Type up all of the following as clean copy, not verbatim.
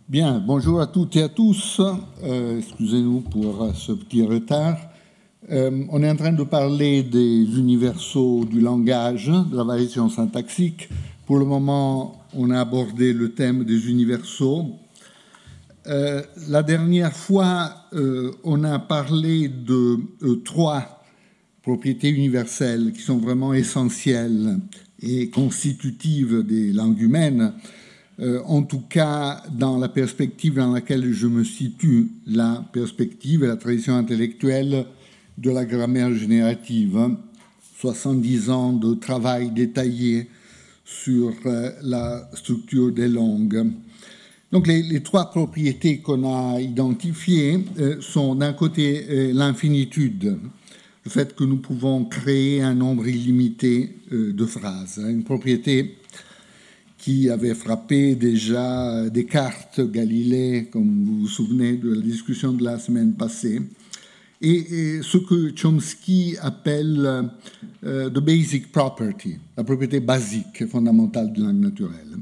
Bien, bonjour à toutes et à tous. Excusez-nous pour ce petit retard. On est en train de parler des universaux du langage, de la variation syntaxique. Pour le moment, on a abordé le thème des universaux. La dernière fois, on a parlé de trois propriétés universelles qui sont vraiment essentielles et constitutives des langues humaines. En tout cas, dans la perspective dans laquelle je me situe, la perspective et la tradition intellectuelle de la grammaire générative. 70 ans de travail détaillé sur la structure des langues. Donc les trois propriétés qu'on a identifiées sont d'un côté l'infinitude, le fait que nous pouvons créer un nombre illimité de phrases, une propriété qui avait frappé déjà Descartes, Galilée, comme vous vous souvenez de la discussion de la semaine passée, et ce que Chomsky appelle the basic property, la propriété basique, fondamentale de la langue naturelle.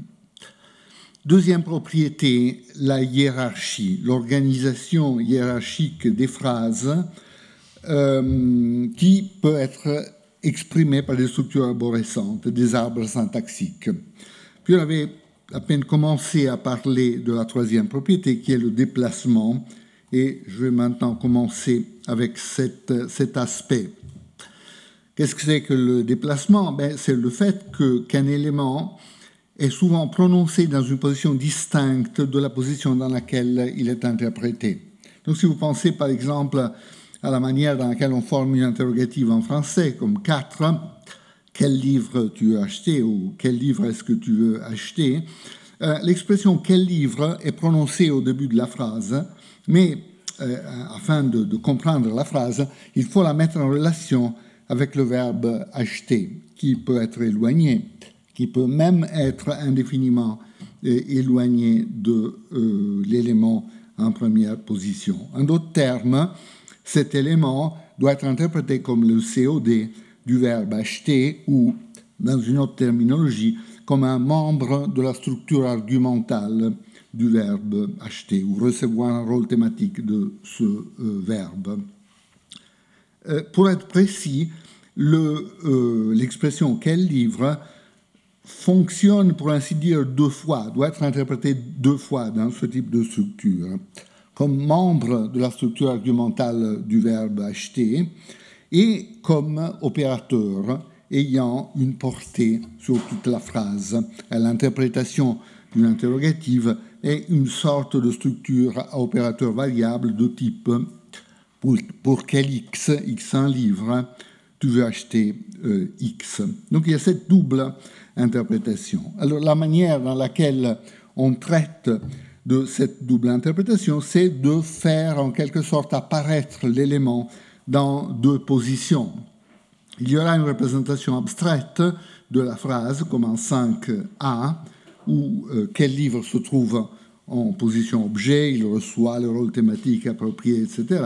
Deuxième propriété, la hiérarchie, l'organisation hiérarchique des phrases qui peut être exprimée par des structures arborescentes, des arbres syntaxiques. Puis on avait à peine commencé à parler de la troisième propriété qui est le déplacement, et je vais maintenant commencer avec cet aspect. Qu'est-ce que c'est que le déplacement? C'est le fait qu'un élément est souvent prononcé dans une position distincte de la position dans laquelle il est interprété. Donc si vous pensez par exemple à la manière dans laquelle on forme une interrogative en français, comme 4, quel livre tu veux acheter ou quel livre est-ce que tu veux acheter, l'expression quel livre est prononcée au début de la phrase, mais afin de comprendre la phrase, il faut la mettre en relation avec le verbe acheter, qui peut être éloigné, qui peut même être indéfiniment éloigné de l'élément en première position. En d'autres termes, cet élément doit être interprété comme le COD du verbe acheter ou, dans une autre terminologie, comme un membre de la structure argumentale du verbe acheter ou recevoir un rôle thématique de ce verbe. Pour être précis, l'expression quel livre fonctionne, pour ainsi dire, deux fois, doit être interprétée deux fois dans ce type de structure, comme membre de la structure argumentale du verbe acheter et comme opérateur ayant une portée sur toute la phrase. L'interprétation d'une interrogative est une sorte de structure à opérateur variable de type pour quel X un livre, tu veux acheter X. Donc il y a cette double interprétation. Alors la manière dans laquelle on traite de cette double interprétation, c'est de faire en quelque sorte apparaître l'élément dans deux positions. Il y aura une représentation abstraite de la phrase, comme en 5a, où quel livre se trouve en position objet, il reçoit le rôle thématique approprié, etc.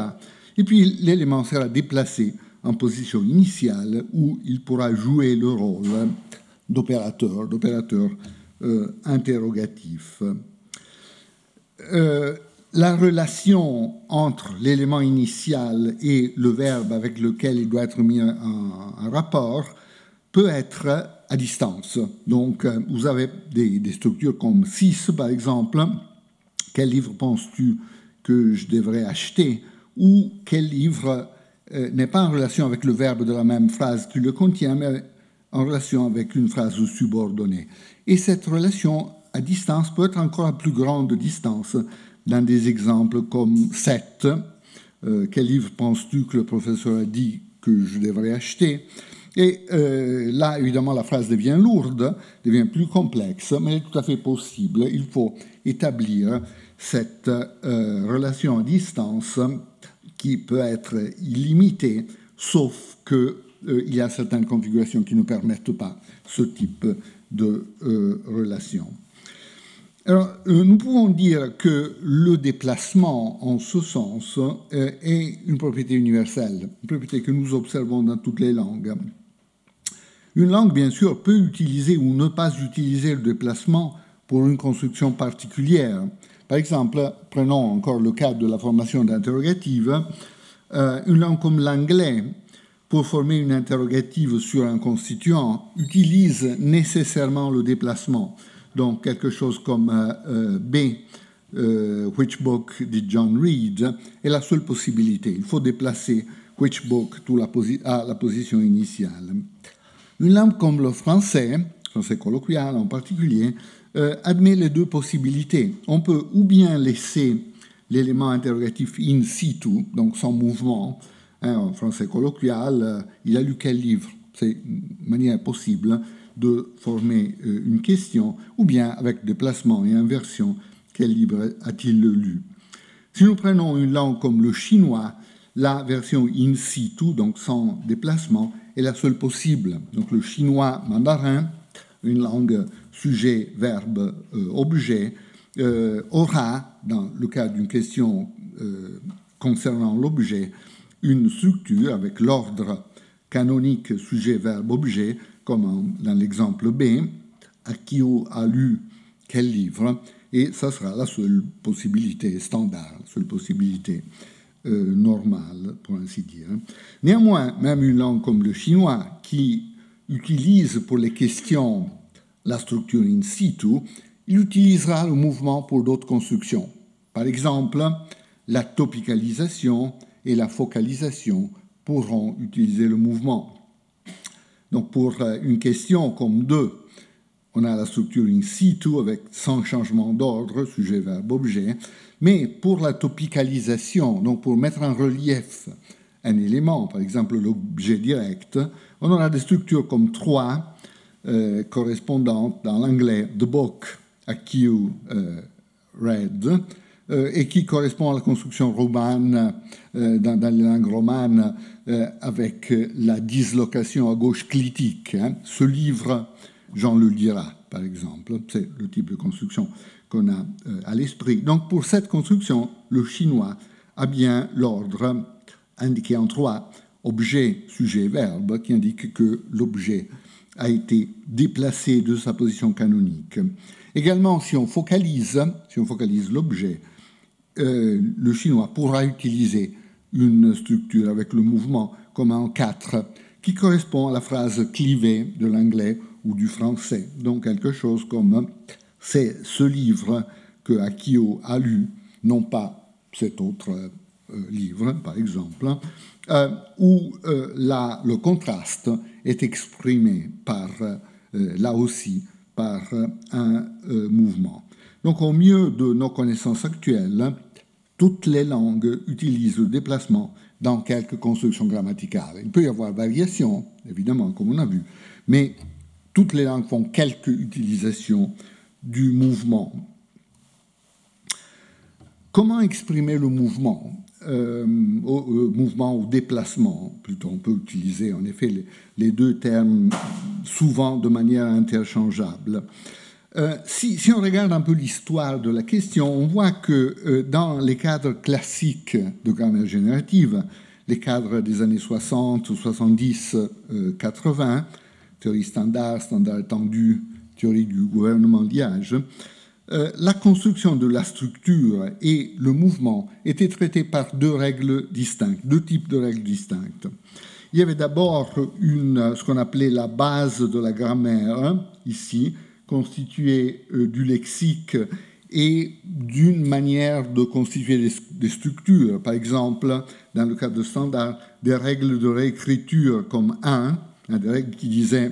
Et puis l'élément sera déplacé en position initiale, où il pourra jouer le rôle d'opérateur interrogatif. La relation entre l'élément initial et le verbe avec lequel il doit être mis en rapport peut être à distance. Donc, vous avez des structures comme 6, par exemple. Quel livre penses-tu que je devrais acheter? Ou quel livre n'est pas en relation avec le verbe de la même phrase qui le contient, mais en relation avec une phrase subordonnée. Et cette relation à distance peut être encore à plus grande distance dans des exemples comme 7. Quel livre penses-tu que le professeur a dit que je devrais acheter? Et là, évidemment, la phrase devient lourde, devient plus complexe, mais elle est tout à fait possible. Il faut établir cette relation à distance qui peut être illimitée, sauf qu'il y a certaines configurations qui ne permettent pas ce type de relation. Alors, nous pouvons dire que le déplacement, en ce sens, est une propriété universelle, une propriété que nous observons dans toutes les langues. Une langue, bien sûr, peut utiliser ou ne pas utiliser le déplacement pour une construction particulière. Par exemple, prenons encore le cas de la formation d'interrogative, une langue comme l'anglais, pour former une interrogative sur un constituant, utilise nécessairement le déplacement. Donc, quelque chose comme B, which book did John read, est la seule possibilité. Il faut déplacer which book à la position initiale. Une langue comme le français colloquial en particulier, admet les deux possibilités. On peut ou bien laisser l'élément interrogatif in situ, donc sans mouvement. En français colloquial, il a lu quel livre? C'est une manière possible de former une question, ou bien avec déplacement et inversion, quel livre a-t-il lu? Si nous prenons une langue comme le chinois, la version in situ, donc sans déplacement, est la seule possible. Donc le chinois mandarin, une langue sujet, verbe, objet, aura, dans le cas d'une question concernant l'objet, une structure avec l'ordre canonique sujet, verbe, objet, comme dans l'exemple B, Akio a lu quel livre, et ça sera la seule possibilité standard, la seule possibilité normale, pour ainsi dire. Néanmoins, même une langue comme le chinois, qui utilise pour les questions la structure in situ, il utilisera le mouvement pour d'autres constructions. Par exemple, la topicalisation et la focalisation pourront utiliser le mouvement. Donc pour une question comme 2, on a la structure in situ avec sans changement d'ordre, sujet, verbe, objet, mais pour la topicalisation, donc pour mettre en relief un élément, par exemple l'objet direct, on aura des structures comme 3, correspondantes dans l'anglais the book Akio read, et qui correspond à la construction romane dans les langues romanes avec la dislocation à gauche clitique. Ce livre, Jean le lira, par exemple. C'est le type de construction qu'on a à l'esprit. Donc pour cette construction, le chinois a bien l'ordre indiqué en 3, objet, sujet, verbe, qui indique que l'objet a été déplacé de sa position canonique. Également, si on focalise l'objet, le chinois pourra utiliser une structure avec le mouvement comme en 4, qui correspond à la phrase clivée de l'anglais ou du français. Donc quelque chose comme « c'est ce livre que Akio a lu », non pas cet autre livre, par exemple, où le contraste est exprimé par, là aussi, par un mouvement. Donc, au mieux de nos connaissances actuelles, toutes les langues utilisent le déplacement dans quelques constructions grammaticales. Il peut y avoir variations, évidemment, comme on a vu, mais toutes les langues font quelques utilisations du mouvement. Comment exprimer le mouvement? Mouvement ou déplacement, plutôt, on peut utiliser en effet les deux termes souvent de manière interchangeable. Si on regarde un peu l'histoire de la question, on voit que dans les cadres classiques de grammaire générative, les cadres des années 60, 70, 80, théorie standard, standard étendu, théorie du gouvernement liage, la construction de la structure et le mouvement étaient traités par deux règles distinctes, deux types de règles distinctes. Il y avait d'abord ce qu'on appelait la base de la grammaire, ici, constituée du lexique et d'une manière de constituer des structures. Par exemple, dans le cas de standard, des règles de réécriture comme 1, des règles qui disaient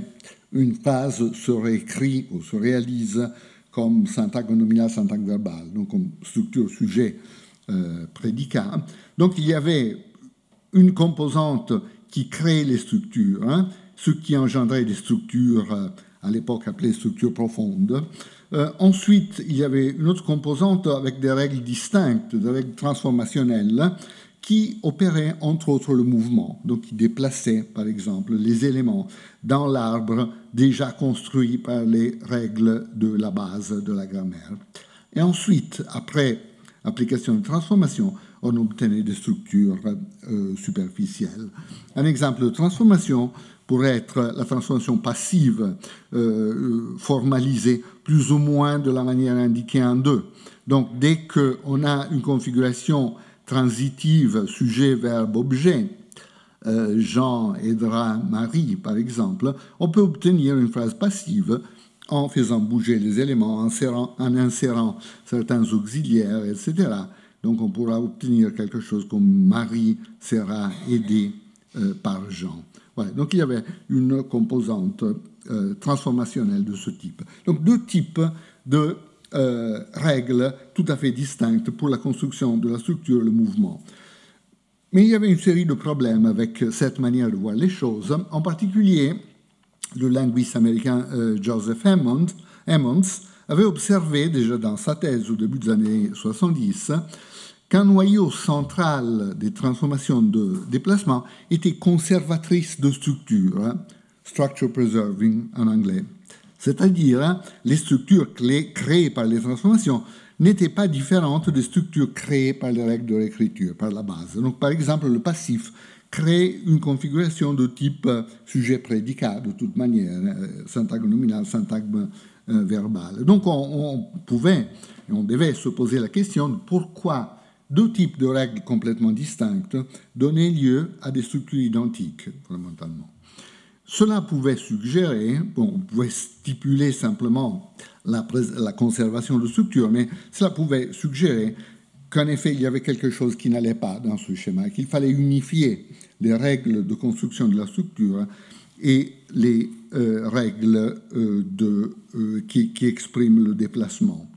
une phrase se réécrit ou se réalise comme syntaxe nominale, syntaxe verbale, donc comme structure sujet prédicat. Donc il y avait une composante qui crée les structures, ce qui engendrait des structures à l'époque appelées structures profondes. Ensuite, il y avait une autre composante avec des règles distinctes, des règles transformationnelles, qui opéraient entre autres le mouvement, donc qui déplaçaient par exemple les éléments dans l'arbre déjà construit par les règles de la base de la grammaire. Et ensuite, après application de transformation, on obtenait des structures superficielles. Un exemple de transformation pourrait être la transformation passive formalisée plus ou moins de la manière indiquée en 2. Donc, dès qu'on a une configuration transitive sujet, verbe, objet, Jean aidera Marie, par exemple, on peut obtenir une phrase passive en faisant bouger les éléments, en insérant certains auxiliaires, etc. Donc, on pourra obtenir quelque chose comme Marie sera aidée par Jean. Voilà. Donc, il y avait une composante transformationnelle de ce type. Donc, 2 types de règles tout à fait distinctes pour la construction de la structure et le mouvement. Mais il y avait une série de problèmes avec cette manière de voir les choses, en particulier le linguiste américain Joseph Emmons avait observé déjà dans sa thèse au début des années 70 qu'un noyau central des transformations de déplacement était conservatrice de structure, structure preserving en anglais. C'est-à-dire, les structures créées par les transformations n'étaient pas différentes des structures créées par les règles de l'écriture, par la base. Donc, par exemple, le passif crée une configuration de type sujet-prédicat, de toute manière, syntagme nominal, syntagme verbal. Donc, on pouvait et on devait se poser la question de pourquoi 2 types de règles complètement distinctes donnaient lieu à des structures identiques, fondamentalement. Cela pouvait suggérer, on pouvait stipuler simplement la conservation de structure, mais cela pouvait suggérer qu'en effet, il y avait quelque chose qui n'allait pas dans ce schéma, qu'il fallait unifier les règles de construction de la structure et les règles qui expriment le déplacement.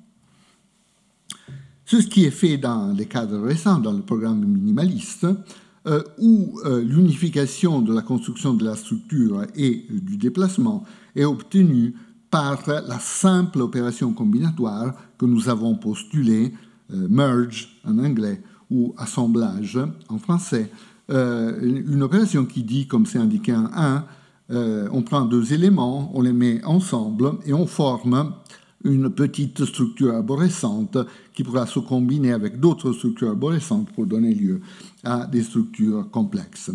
C'est ce qui est fait dans les cadres récents, dans le programme minimaliste, où l'unification de la construction de la structure et du déplacement est obtenue par la simple opération combinatoire que nous avons postulée, merge en anglais ou assemblage en français, une opération qui dit, comme c'est indiqué en 1, on prend 2 éléments, on les met ensemble et on forme une petite structure arborescente qui pourra se combiner avec d'autres structures arborescentes pour donner lieu à des structures complexes.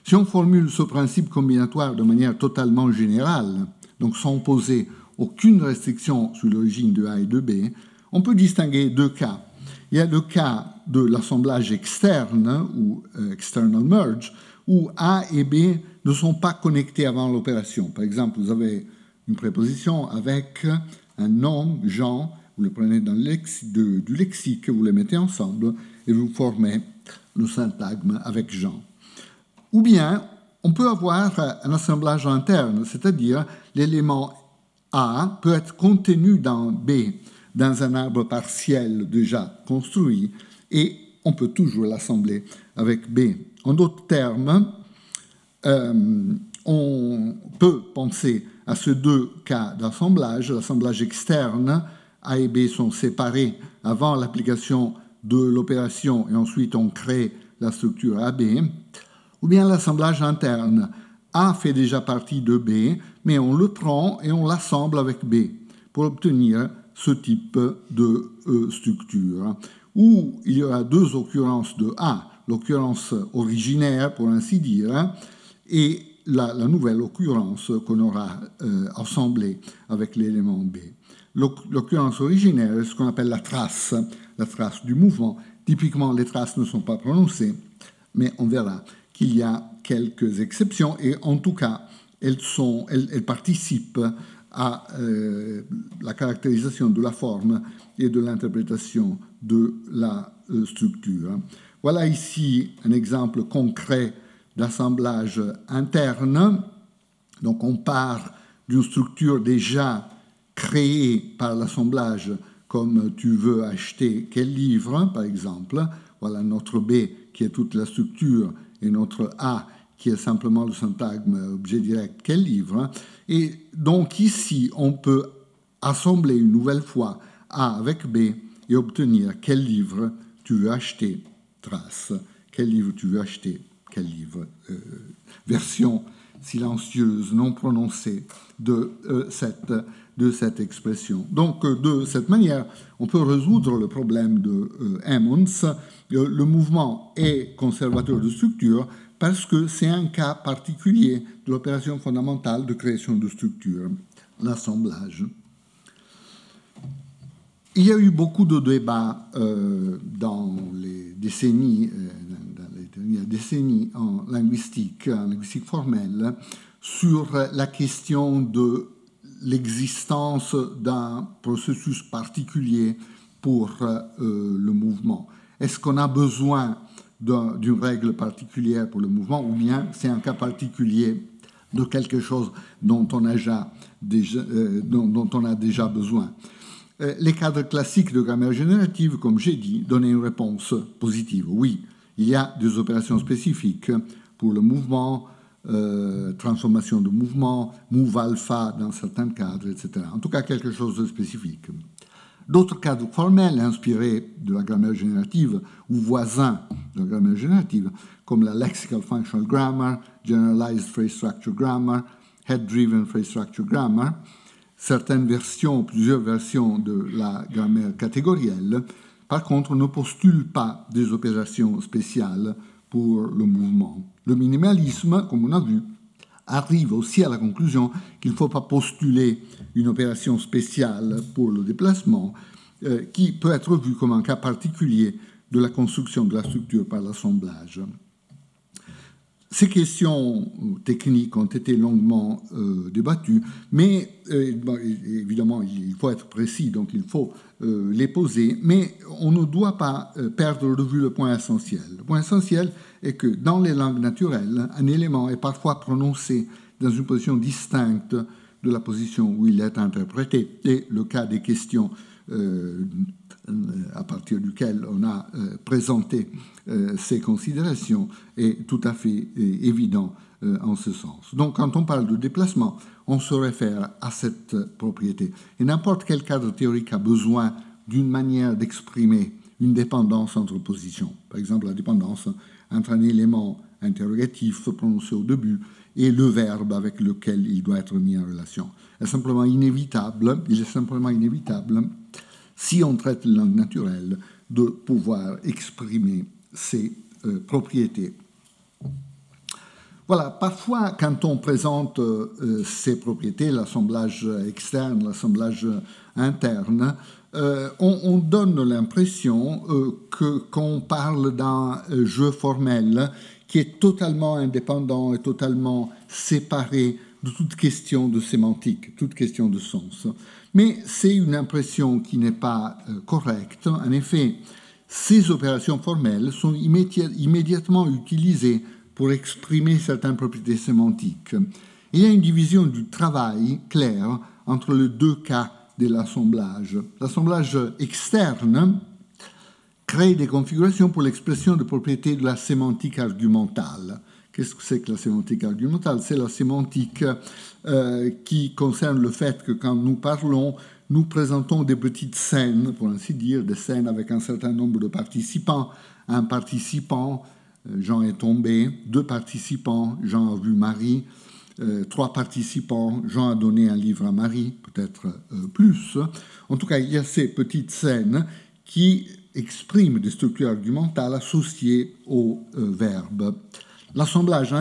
Si on formule ce principe combinatoire de manière totalement générale, donc sans poser aucune restriction sur l'origine de A et de B, on peut distinguer 2 cas. Il y a le cas de l'assemblage externe, ou external merge, où A et B ne sont pas connectés avant l'opération. Par exemple, vous avez une préposition avec un nom, Jean, vous le prenez dans du lexique, vous les mettez ensemble et vous formez le syntagme avec Jean. Ou bien, on peut avoir un assemblage interne, c'est-à-dire l'élément A peut être contenu dans B, dans un arbre partiel déjà construit, et on peut toujours l'assembler avec B. En d'autres termes, on peut penser à ces 2 cas d'assemblage. L'assemblage externe, A et B sont séparés avant l'application de l'opération et ensuite on crée la structure AB, ou bien l'assemblage interne. A fait déjà partie de B, mais on le prend et on l'assemble avec B pour obtenir ce type de structure, où il y aura 2 occurrences de A, l'occurrence originaire, pour ainsi dire, et la nouvelle occurrence qu'on aura assemblée avec l'élément B. L'occurrence originaire est ce qu'on appelle la trace du mouvement. Typiquement, les traces ne sont pas prononcées, mais on verra qu'il y a quelques exceptions, et en tout cas, elles participent à la caractérisation de la forme et de l'interprétation de la structure. Voilà ici un exemple concret d'assemblage interne. Donc on part d'une structure déjà créée par l'assemblage, comme tu veux acheter quel livre, par exemple. Voilà notre B qui est toute la structure et notre A qui est simplement le syntagme objet direct quel livre. Et donc ici, on peut assembler une nouvelle fois A avec B et obtenir quel livre tu veux acheter, trace, quel livre tu veux acheter, quel livre, version silencieuse, non prononcée de cette expression. Donc, de cette manière, on peut résoudre le problème de Emmons. Le mouvement est conservateur de structure parce que c'est un cas particulier de l'opération fondamentale de création de structures, l'assemblage. Il y a eu beaucoup de débats dans les décennies, dans les dernières décennies en linguistique formelle, sur la question de l'existence d'un processus particulier pour le mouvement. Est-ce qu'on a besoin d'une règle particulière pour le mouvement, ou bien c'est un cas particulier de quelque chose dont on a déjà besoin? Les cadres classiques de grammaire générative, comme j'ai dit, donnaient une réponse positive. Oui, il y a des opérations spécifiques pour le mouvement, transformation de mouvement, move alpha dans certains cadres, etc. En tout cas, quelque chose de spécifique. D'autres cadres formels inspirés de la grammaire générative ou voisins de la grammaire générative, comme la lexical functional grammar, generalized phrase structure grammar, head-driven phrase structure grammar, certaines versions, plusieurs versions de la grammaire catégorielle, par contre, ne postulent pas des opérations spéciales pour le mouvement. Le minimalisme, comme on a vu, arrive aussi à la conclusion qu'il ne faut pas postuler une opération spéciale pour le déplacement, qui peut être vue comme un cas particulier de la construction de la structure par l'assemblage. Ces questions techniques ont été longuement débattues, mais évidemment, il faut être précis, donc il faut les poser, mais on ne doit pas perdre de vue le point essentiel. Le point essentiel est que dans les langues naturelles, un élément est parfois prononcé dans une position distincte de la position où il est interprété, et le cas des questions à partir duquel on a présenté ces considérations est tout à fait évident en ce sens. Donc, quand on parle de déplacement, on se réfère à cette propriété. Et n'importe quel cadre théorique a besoin d'une manière d'exprimer une dépendance entre positions. Par exemple, la dépendance entre un élément interrogatif prononcé au début et le verbe avec lequel il doit être mis en relation. Il est simplement inévitable, si on traite la langue naturelle, de pouvoir exprimer ces propriétés. Voilà, parfois, quand on présente ces propriétés, l'assemblage externe, l'assemblage interne, on donne l'impression qu'on parle d'un jeu formel qui est totalement indépendant et totalement séparé de toute question de sémantique, toute question de sens. Mais c'est une impression qui n'est pas correcte. En effet, ces opérations formelles sont immédiatement utilisées pour exprimer certaines propriétés sémantiques. Il y a une division du travail claire entre les deux cas de l'assemblage. L'assemblage externe crée des configurations pour l'expression de propriétés de la sémantique argumentale. Qu'est-ce que c'est que la sémantique argumentale? C'est la sémantique qui concerne le fait que quand nous parlons, nous présentons des petites scènes, pour ainsi dire, des scènes avec un certain nombre de participants. Un participant, Jean est tombé, 2 participants, Jean a vu Marie, 3 participants, Jean a donné un livre à Marie, peut-être plus. En tout cas, il y a ces petites scènes qui expriment des structures argumentales associées au verbe. L'assemblage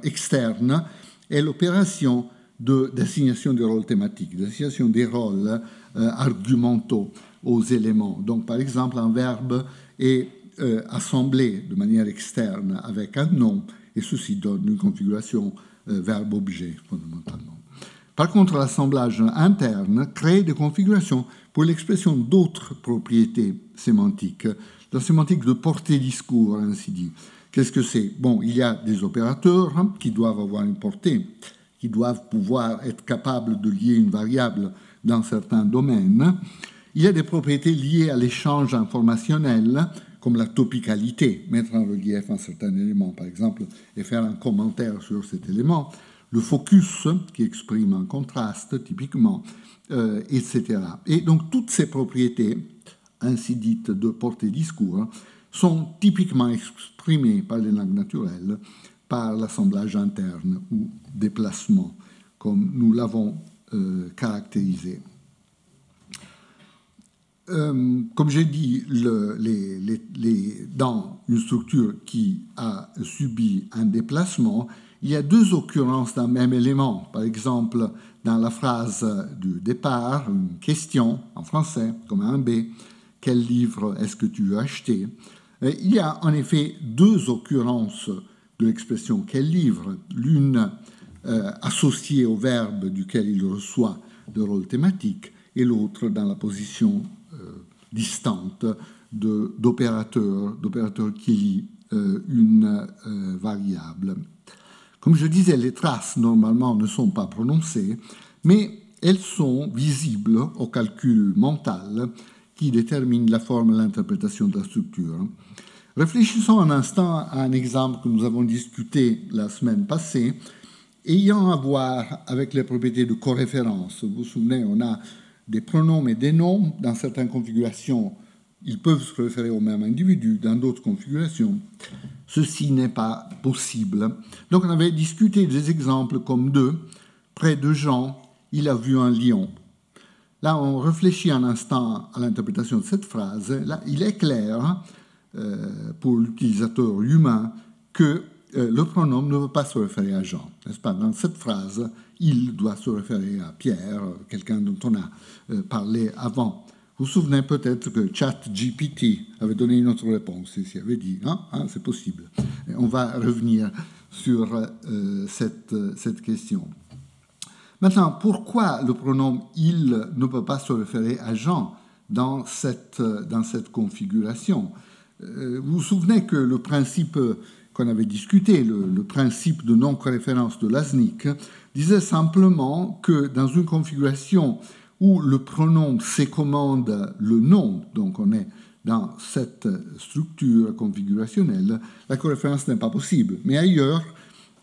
externe est l'opération d'assignation des rôles thématiques, d'assignation des rôles argumentaux aux éléments. Donc, par exemple, un verbe est assemblé de manière externe avec un nom, et ceci donne une configuration verbe-objet, fondamentalement. Par contre, l'assemblage interne crée des configurations pour l'expression d'autres propriétés sémantiques, la sémantique de portée-discours, ainsi dit. Qu'est-ce que c'est? Bon, il y a des opérateurs qui doivent avoir une portée, qui doivent pouvoir être capables de lier une variable dans certains domaines. Il y a des propriétés liées à l'échange informationnel, comme la topicalité, mettre en relief un certain élément, par exemple, et faire un commentaire sur cet élément. Le focus, qui exprime un contraste, typiquement, etc. Et donc, toutes ces propriétés, ainsi dites de portée-discours, sont typiquement exprimées par les langues naturelles par l'assemblage interne ou déplacement, comme nous l'avons caractérisé. Comme j'ai dit, dans une structure qui a subi un déplacement, il y a deux occurrences d'un même élément. Par exemple, dans la phrase du départ, une question en français, comme un B, quel livre est-ce que tu veux acheter? Il y a en effet deux occurrences de l'expression quel livre, l'une associée au verbe duquel il reçoit le rôle thématique et l'autre dans la position distante d'opérateur qui lit une variable. Comme je disais, les traces normalement ne sont pas prononcées, mais elles sont visibles au calcul mental qui détermine la forme et l'interprétation de la structure. Réfléchissons un instant à un exemple que nous avons discuté la semaine passée, ayant à voir avec les propriétés de coréférence. Vous vous souvenez, on a des pronoms et des noms. Dans certaines configurations, ils peuvent se référer au même individu. Dans d'autres configurations, ceci n'est pas possible. Donc on avait discuté des exemples comme deux. Près de Jean, il a vu un lion. Là, on réfléchit un instant à l'interprétation de cette phrase. Là, il est clair pour l'utilisateur humain que le pronom ne veut pas se référer à Jean. N'est-ce pas? Dans cette phrase, il doit se référer à Pierre, quelqu'un dont on a parlé avant. Vous vous souvenez peut-être que ChatGPT avait donné une autre réponse. Il avait dit, c'est possible. Et on va revenir sur cette question. Maintenant, pourquoi le pronom « il » ne peut pas se référer à Jean dans cette configuration? Vous vous souvenez que le principe qu'on avait discuté, le principe de non-coréférence de Lasnik, disait simplement que dans une configuration où le pronom sécommande le nom, donc on est dans cette structure configurationnelle, la coréférence n'est pas possible. Mais ailleurs,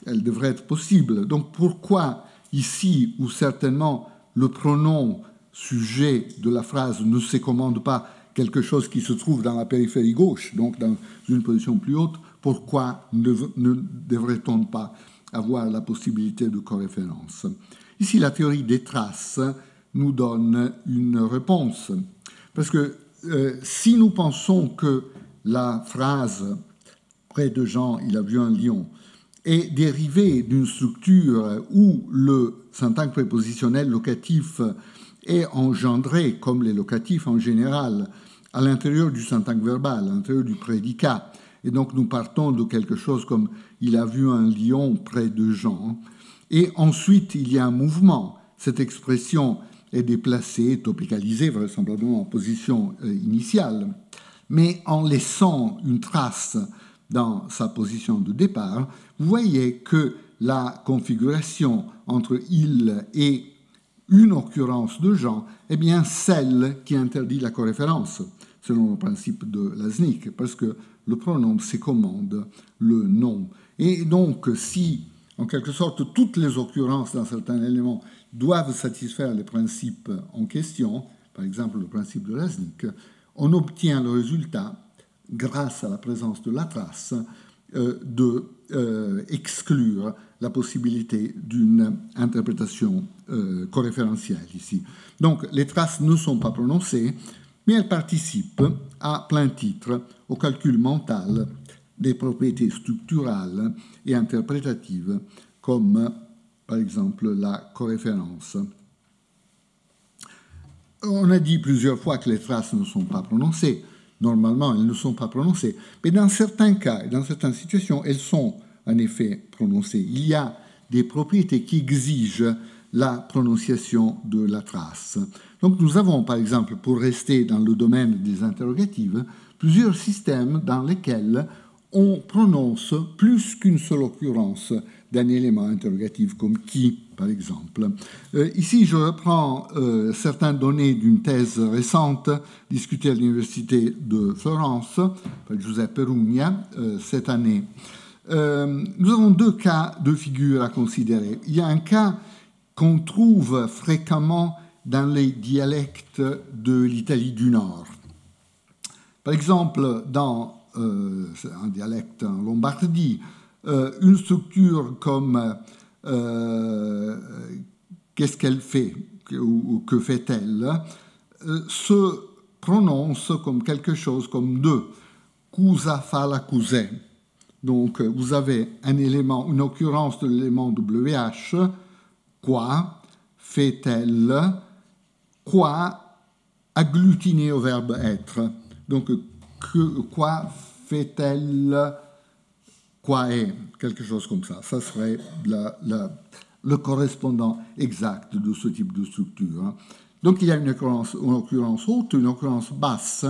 elle devrait être possible. Donc pourquoi ici, où certainement le pronom sujet de la phrase ne sécommande pas quelque chose qui se trouve dans la périphérie gauche, donc dans une position plus haute, pourquoi ne devrait-on pas avoir la possibilité de coréférence? Ici, la théorie des traces nous donne une réponse. Parce que si nous pensons que la phrase « près de Jean, il a vu un lion » est dérivée d'une structure où le syntagme prépositionnel locatif est engendré, comme les locatifs en général, à l'intérieur du syntagme verbal, à l'intérieur du prédicat. Et donc nous partons de quelque chose comme « il a vu un lion près de Jean ». Et ensuite, il y a un mouvement. Cette expression est déplacée, topicalisée, vraisemblablement en position initiale. Mais en laissant une trace dans sa position de départ, vous voyez que la configuration entre « il » et une occurrence de Jean est bien celle qui interdit la coréférence, selon le principe de Lasnik, parce que le pronom sécommande le nom. Et donc, si, en quelque sorte, toutes les occurrences d'un certain élément doivent satisfaire les principes en question, par exemple le principe de Lasnik, on obtient le résultat, grâce à la présence de la trace, d'exclure la possibilité d'une interprétation coréférentielle ici. Donc, les traces ne sont pas prononcées, mais elles participent à plein titre au calcul mental des propriétés structurales et interprétatives, comme par exemple la coréférence. On a dit plusieurs fois que les traces ne sont pas prononcées. Normalement, elles ne sont pas prononcées. Mais dans certains cas et dans certaines situations, elles sont en effet prononcées. Il y a des propriétés qui exigent la prononciation de la trace. Donc nous avons, par exemple, pour rester dans le domaine des interrogatives, plusieurs systèmes dans lesquels on prononce plus qu'une seule occurrence d'un élément interrogatif, comme qui, par exemple. Ici, je reprends certaines données d'une thèse récente discutée à l'Université de Florence par Giuseppe Rugna cette année. Nous avons deux cas de figure à considérer. Il y a un cas qu'on trouve fréquemment dans les dialectes de l'Italie du Nord. Par exemple, dans un dialecte en Lombardie, une structure comme qu'est-ce qu'elle fait ou que fait-elle se prononce comme quelque chose comme de. Cusa fa la cusè. Donc, vous avez un élément, une occurrence de l'élément WH, quoi, fait-elle, quoi, agglutiné au verbe être. Donc, quoi fait-elle, quoi est, quelque chose comme ça. Ça serait le correspondant exact de ce type de structure. Donc, il y a une occurrence haute, une occurrence basse,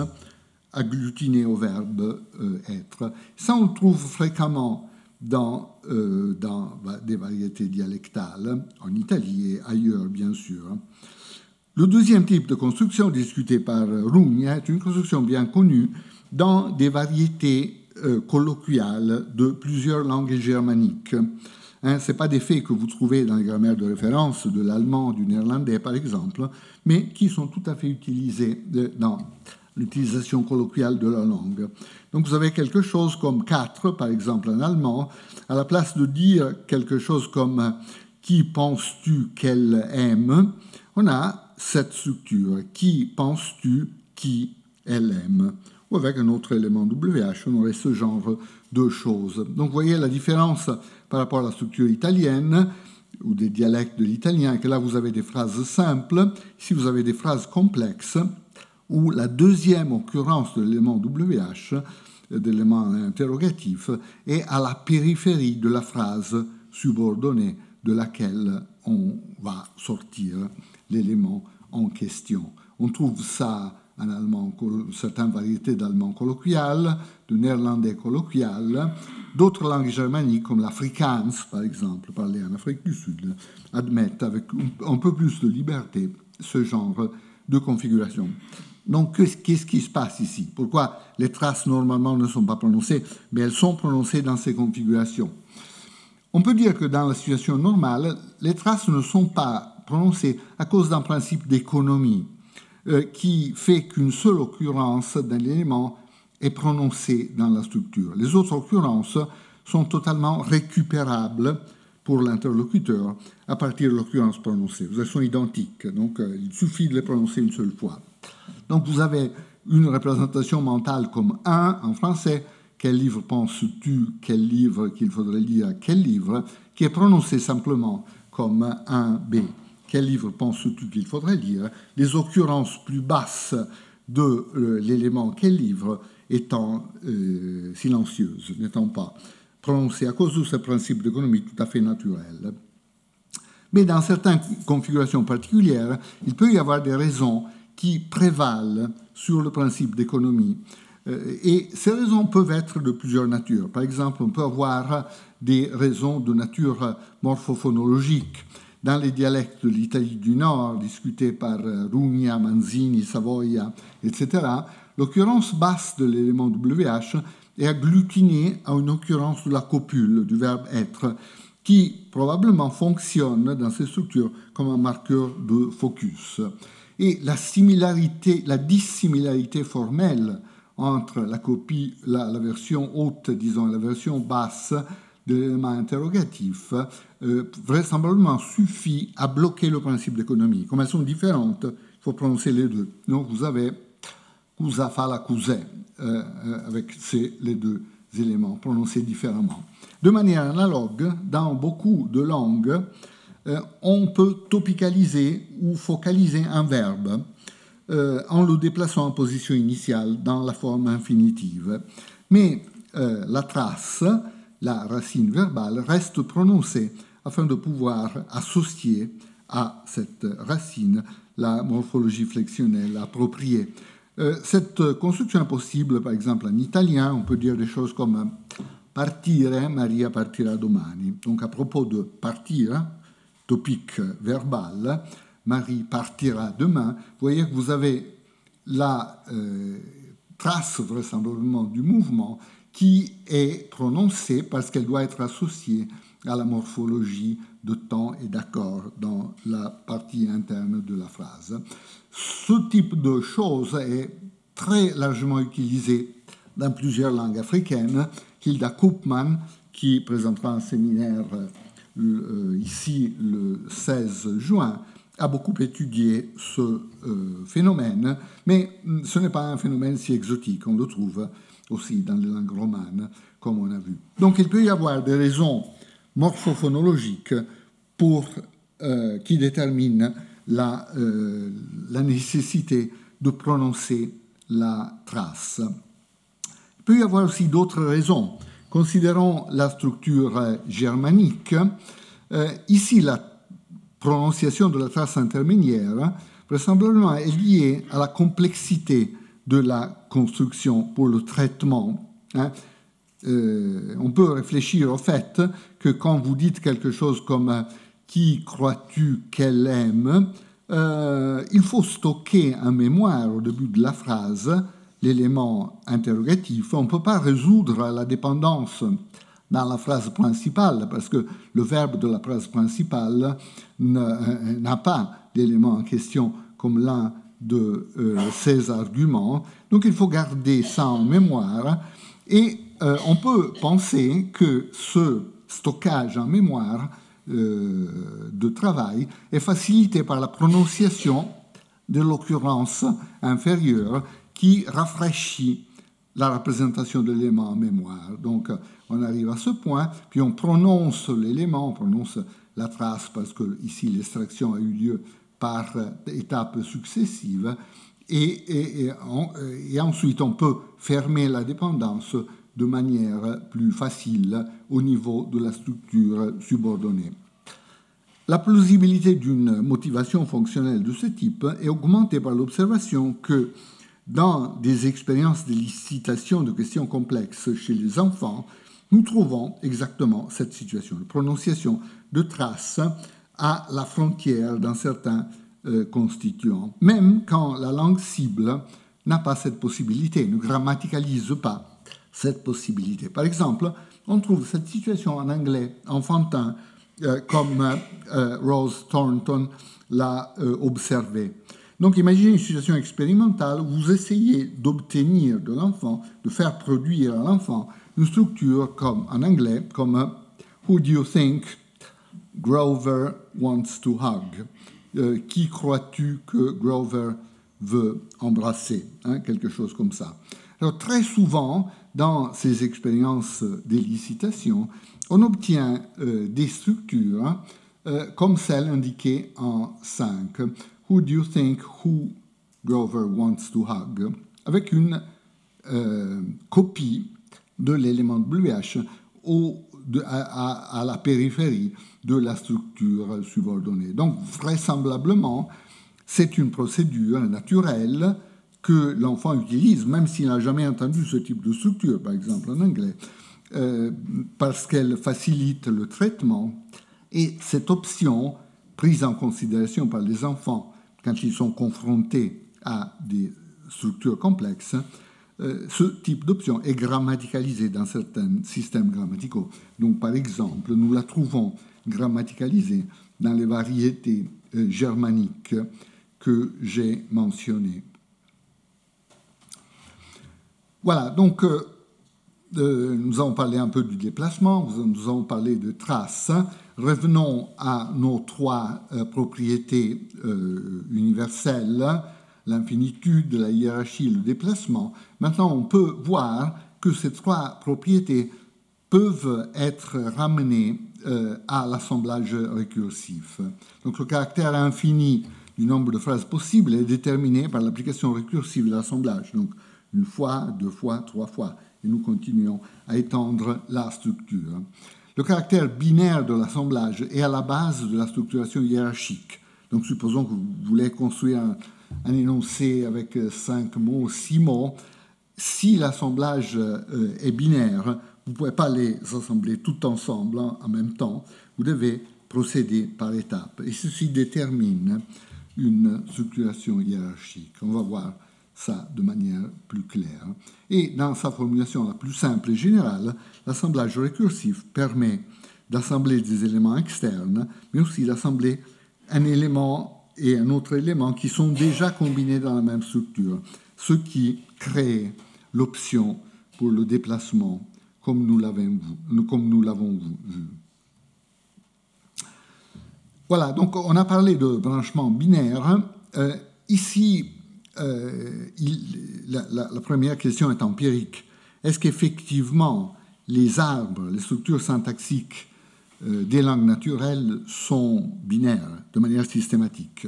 agglutiné au verbe être. Ça, on le trouve fréquemment dans des variétés dialectales, en Italie et ailleurs, bien sûr. Le deuxième type de construction discuté par Rugna est une construction bien connue dans des variétés colloquiales de plusieurs langues germaniques. Ce n'est pas des faits que vous trouvez dans les grammaires de référence de l'allemand, du néerlandais, par exemple, mais qui sont tout à fait utilisés dans l'utilisation colloquiale de la langue. Donc vous avez quelque chose comme 4, par exemple en allemand, à la place de dire quelque chose comme « qui penses-tu qu'elle aime ?» on a cette structure « qui penses-tu qui elle aime ?» ou avec un autre élément WH, on aurait ce genre de choses. Donc vous voyez la différence par rapport à la structure italienne ou des dialectes de l'italien, que là vous avez des phrases simples, ici vous avez des phrases complexes, où la deuxième occurrence de l'élément WH, de l'élément interrogatif, est à la périphérie de la phrase subordonnée de laquelle on va sortir l'élément en question. On trouve ça en allemand, certaines variétés d'allemand colloquial, de néerlandais colloquial, d'autres langues germaniques comme l'afrikaans, par exemple, parlé en Afrique du Sud, admettent avec un peu plus de liberté ce genre de configuration. Donc, qu'est-ce qui se passe ici? Pourquoi les traces normalement ne sont pas prononcées, mais elles sont prononcées dans ces configurations? On peut dire que dans la situation normale, les traces ne sont pas prononcées à cause d'un principe d'économie qui fait qu'une seule occurrence d'un élément est prononcée dans la structure. Les autres occurrences sont totalement récupérables pour l'interlocuteur à partir de l'occurrence prononcée. Elles sont identiques, donc il suffit de les prononcer une seule fois. Donc vous avez une représentation mentale comme un en français, quel livre penses-tu, quel livre qu'il faudrait lire, quel livre, qui est prononcé simplement comme un B. Quel livre penses-tu qu'il faudrait lire? Les occurrences plus basses de l'élément quel livre étant silencieuses, n'étant pas prononcées à cause de ce principe d'économie tout à fait naturel. Mais dans certaines configurations particulières, il peut y avoir des raisons qui prévalent sur le principe d'économie. Et ces raisons peuvent être de plusieurs natures. Par exemple, on peut avoir des raisons de nature morphophonologique. Dans les dialectes de l'Italie du Nord, discutés par Rugna, Manzini, Savoia, etc., l'occurrence basse de l'élément WH est agglutinée à une occurrence de la copule, du verbe être, qui probablement fonctionne dans ces structures comme un marqueur de focus. Et la dissimilarité formelle entre la copie, la version haute, disons, la version basse de l'élément interrogatif, vraisemblablement suffit à bloquer le principe d'économie. Comme elles sont différentes, il faut prononcer les deux. Donc vous avez cusa fa la cusè, avec les deux éléments prononcés différemment. De manière analogue, dans beaucoup de langues, on peut topicaliser ou focaliser un verbe en le déplaçant en position initiale dans la forme infinitive. Mais la trace, la racine verbale, reste prononcée afin de pouvoir associer à cette racine la morphologie flexionnelle appropriée. Cette construction est possible, par exemple, en italien, on peut dire des choses comme partire, Maria partirà domani. Donc à propos de partir, topique verbal, Marie partira demain, vous voyez que vous avez la trace vraisemblablement du mouvement qui est prononcée parce qu'elle doit être associée à la morphologie de temps et d'accord dans la partie interne de la phrase. Ce type de chose est très largement utilisé dans plusieurs langues africaines. Hilda Koopman, qui présentera un séminaire ici le 16 juin, a beaucoup étudié ce phénomène, mais ce n'est pas un phénomène si exotique. On le trouve aussi dans les langues romanes, comme on a vu. Donc il peut y avoir des raisons morphophonologiques qui déterminent la nécessité de prononcer la trace. Il peut y avoir aussi d'autres raisons. Considérons la structure germanique. Ici, la prononciation de la trace intermédiaire, vraisemblablement, est liée à la complexité de la construction pour le traitement. On peut réfléchir au fait que quand vous dites quelque chose comme « qui crois-tu qu'elle aime ?», il faut stocker en mémoire au début de la phrase l'élément interrogatif. On ne peut pas résoudre la dépendance dans la phrase principale, parce que le verbe de la phrase principale n'a pas l'élément en question comme l'un de ses arguments. Donc il faut garder ça en mémoire, et on peut penser que ce stockage en mémoire de travail est facilité par la prononciation de l'occurrence inférieure qui rafraîchit la représentation de l'élément en mémoire. Donc, on arrive à ce point, puis on prononce l'élément, on prononce la trace, parce que ici l'extraction a eu lieu par étapes successives, et ensuite on peut fermer la dépendance de manière plus facile au niveau de la structure subordonnée. La plausibilité d'une motivation fonctionnelle de ce type est augmentée par l'observation que dans des expériences d'élicitation de questions complexes chez les enfants, nous trouvons exactement cette situation, de prononciation de traces à la frontière d'un certain constituant, même quand la langue cible n'a pas cette possibilité, ne grammaticalise pas cette possibilité. Par exemple, on trouve cette situation en anglais enfantin, comme Rose Thornton l'a observé. Donc imaginez une situation expérimentale où vous essayez d'obtenir de l'enfant, de faire produire à l'enfant une structure comme, en anglais, comme « Who do you think Grover wants to hug ?» Qui crois-tu que Grover veut embrasser, quelque chose comme ça. Alors très souvent, dans ces expériences d'élicitation, on obtient des structures comme celle indiquée en 5. Who do you think who Grover wants to hug? Avec une copie de l'élément WH à la périphérie de la structure subordonnée. Donc, vraisemblablement, c'est une procédure naturelle que l'enfant utilise, même s'il n'a jamais entendu ce type de structure, par exemple en anglais, parce qu'elle facilite le traitement. Et cette option, prise en considération par les enfants quand ils sont confrontés à des structures complexes, ce type d'option est grammaticalisé dans certains systèmes grammaticaux. Donc, par exemple, nous la trouvons grammaticalisée dans les variétés germaniques que j'ai mentionnées. Voilà, donc nous avons parlé un peu du déplacement, nous avons parlé de traces. Revenons à nos trois propriétés universelles, l'infinitude, la hiérarchie et le déplacement. Maintenant, on peut voir que ces trois propriétés peuvent être ramenées à l'assemblage récursif. Donc, le caractère infini du nombre de phrases possibles est déterminé par l'application récursive de l'assemblage. Donc, une fois, deux fois, trois fois. Et nous continuons à étendre la structure. Le caractère binaire de l'assemblage est à la base de la structuration hiérarchique. Donc, supposons que vous voulez construire un énoncé avec 5 mots, 6 mots. Si l'assemblage est binaire, vous ne pouvez pas les assembler tout ensemble en même temps. Vous devez procéder par étapes. Et ceci détermine une structuration hiérarchique. On va voir ça de manière plus claire. Et dans sa formulation la plus simple et générale, l'assemblage récursif permet d'assembler des éléments externes, mais aussi d'assembler un élément et un autre élément qui sont déjà combinés dans la même structure, ce qui crée l'option pour le déplacement, comme nous l'avons vu. Voilà, donc on a parlé de branchement binaire. Ici, la première question est empirique. Est-ce qu'effectivement les arbres, les structures syntaxiques des langues naturelles sont binaires de manière systématique?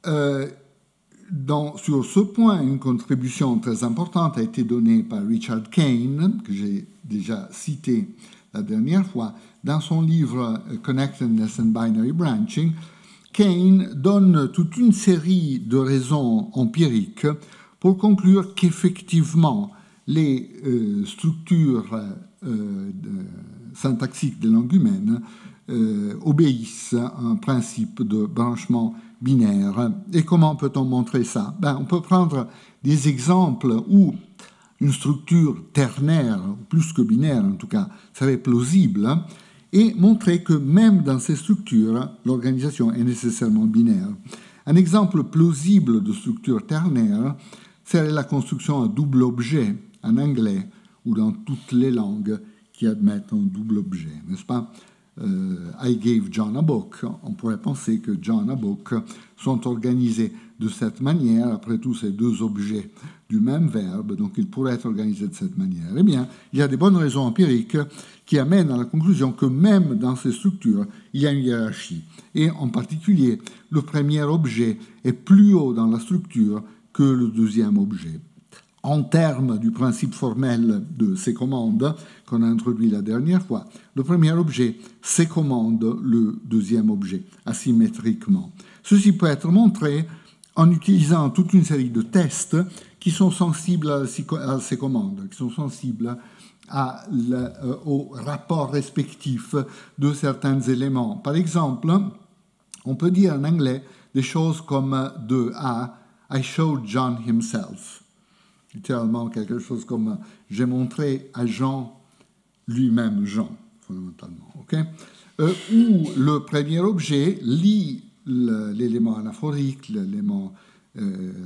Sur ce point, une contribution très importante a été donnée par Richard Kane, que j'ai déjà cité la dernière fois. Dans son livre Connectedness and Binary Branching, Kane donne toute une série de raisons empiriques pour conclure qu'effectivement les structures syntaxiques des langues humaines obéissent à un principe de branchement binaire. Et comment peut-on montrer ça? On peut prendre des exemples où une structure ternaire, plus que binaire en tout cas, serait plausible, et montrer que même dans ces structures, l'organisation est nécessairement binaire. Un exemple plausible de structure ternaire serait la construction à double objet en anglais ou dans toutes les langues qui admettent un double objet, n'est-ce pas? I gave John a book. On pourrait penser que John a book sont organisés de cette manière. Après tout, c'est deux objets du même verbe, donc ils pourraient être organisés de cette manière. Eh bien, il y a des bonnes raisons empiriques qui amènent à la conclusion que même dans ces structures, il y a une hiérarchie. Et en particulier, le premier objet est plus haut dans la structure que le deuxième objet. En termes du principe formel de sécommande qu'on a introduit la dernière fois, le premier objet sécommande le deuxième objet asymétriquement. Ceci peut être montré en utilisant toute une série de tests qui sont sensibles à la sécommande, qui sont sensibles au rapport respectif de certains éléments. Par exemple, on peut dire en anglais des choses comme de A, I showed John himself. Littéralement quelque chose comme j'ai montré à Jean lui-même Jean, fondamentalement. Okay? Où le premier objet lit l'élément anaphorique, l'élément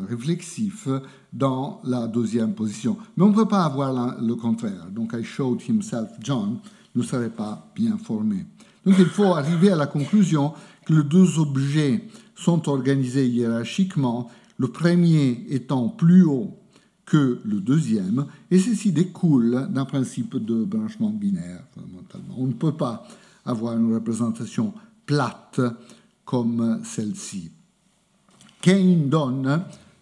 réflexif dans la deuxième position. Mais on ne peut pas avoir le contraire. Donc, I showed himself John ne serait pas bien formé. Donc, il faut arriver à la conclusion que les deux objets sont organisés hiérarchiquement, le premier étant plus haut que le deuxième, et ceci découle d'un principe de branchement binaire, fondamentalement. On ne peut pas avoir une représentation plate comme celle-ci. Kane donne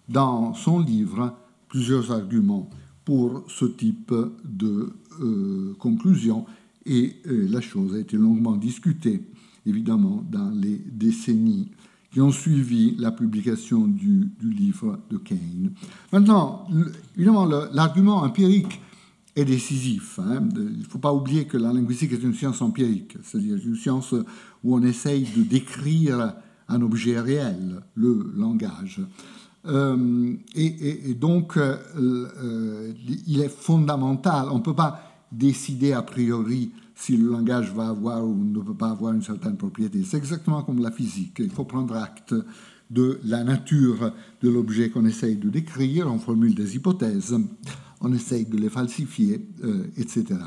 dans son livre plusieurs arguments pour ce type de conclusion, et la chose a été longuement discutée, évidemment, dans les décennies qui ont suivi la publication du livre de Kane. Maintenant, évidemment, l'argument empirique est décisif. Il ne faut pas oublier que la linguistique est une science empirique, c'est-à-dire une science où on essaye de décrire un objet réel, le langage. Et donc, il est fondamental, on ne peut pas décider a priori si le langage va avoir ou ne peut pas avoir une certaine propriété. C'est exactement comme la physique. Il faut prendre acte de la nature de l'objet qu'on essaye de décrire, on formule des hypothèses, on essaye de les falsifier, etc.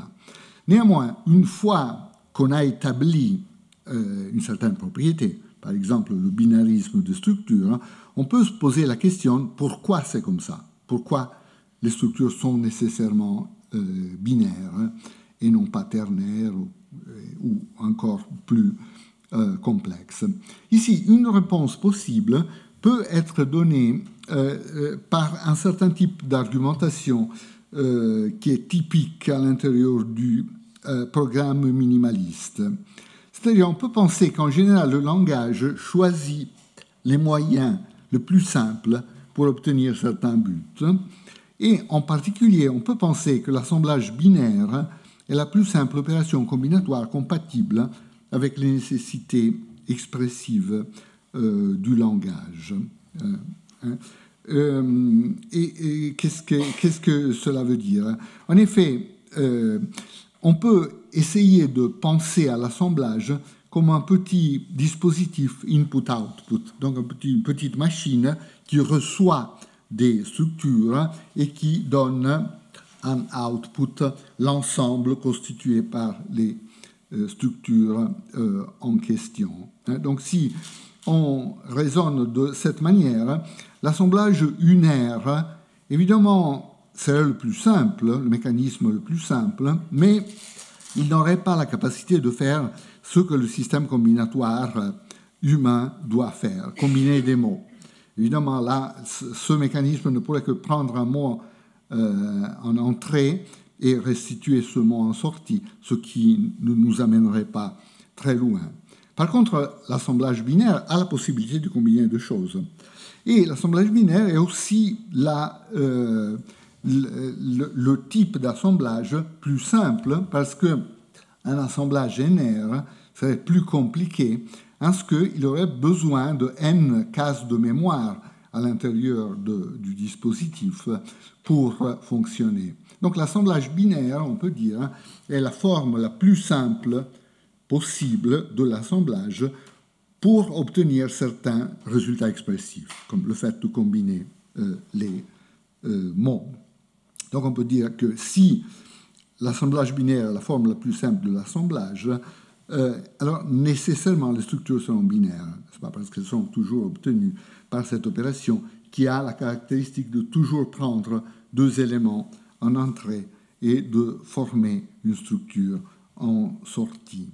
Néanmoins, une fois qu'on a établi une certaine propriété, par exemple le binarisme de structure, on peut se poser la question pourquoi c'est comme ça? Pourquoi les structures sont nécessairement binaires et non pas ternaires ou encore plus complexes. Ici, une réponse possible peut être donnée par un certain type d'argumentation qui est typique à l'intérieur du programme minimaliste. C'est-à-dire, on peut penser qu'en général, le langage choisit les moyens les plus simples pour obtenir certains buts. Et en particulier, on peut penser que l'assemblage binaire est la plus simple opération combinatoire compatible avec les nécessités expressives du langage. Et qu'est-ce que cela veut dire? En effet, on peut essayer de penser à l'assemblage comme un petit dispositif input-output, donc une petite machine qui reçoit des structures et qui donne un output, l'ensemble constitué par les structures en question. Donc si on raisonne de cette manière, l'assemblage unaire, évidemment, serait le plus simple, le mécanisme le plus simple, mais il n'aurait pas la capacité de faire ce que le système combinatoire humain doit faire, combiner des mots. Évidemment, là, ce mécanisme ne pourrait que prendre un mot en entrée et restituer ce mot en sortie, ce qui ne nous amènerait pas très loin. Par contre, l'assemblage binaire a la possibilité de combiner deux choses. Et l'assemblage binaire est aussi le type d'assemblage plus simple parce qu'un assemblage NR serait plus compliqué parce qu'il aurait besoin de n cases de mémoire à l'intérieur du dispositif pour fonctionner. Donc l'assemblage binaire, on peut dire, est la forme la plus simple possible de l'assemblage pour obtenir certains résultats expressifs, comme le fait de combiner les mots. Donc on peut dire que si l'assemblage binaire est la forme la plus simple de l'assemblage, alors nécessairement les structures seront binaires. C'est pas parce qu'elles sont toujours obtenues par cette opération qui a la caractéristique de toujours prendre deux éléments en entrée et de former une structure en sortie.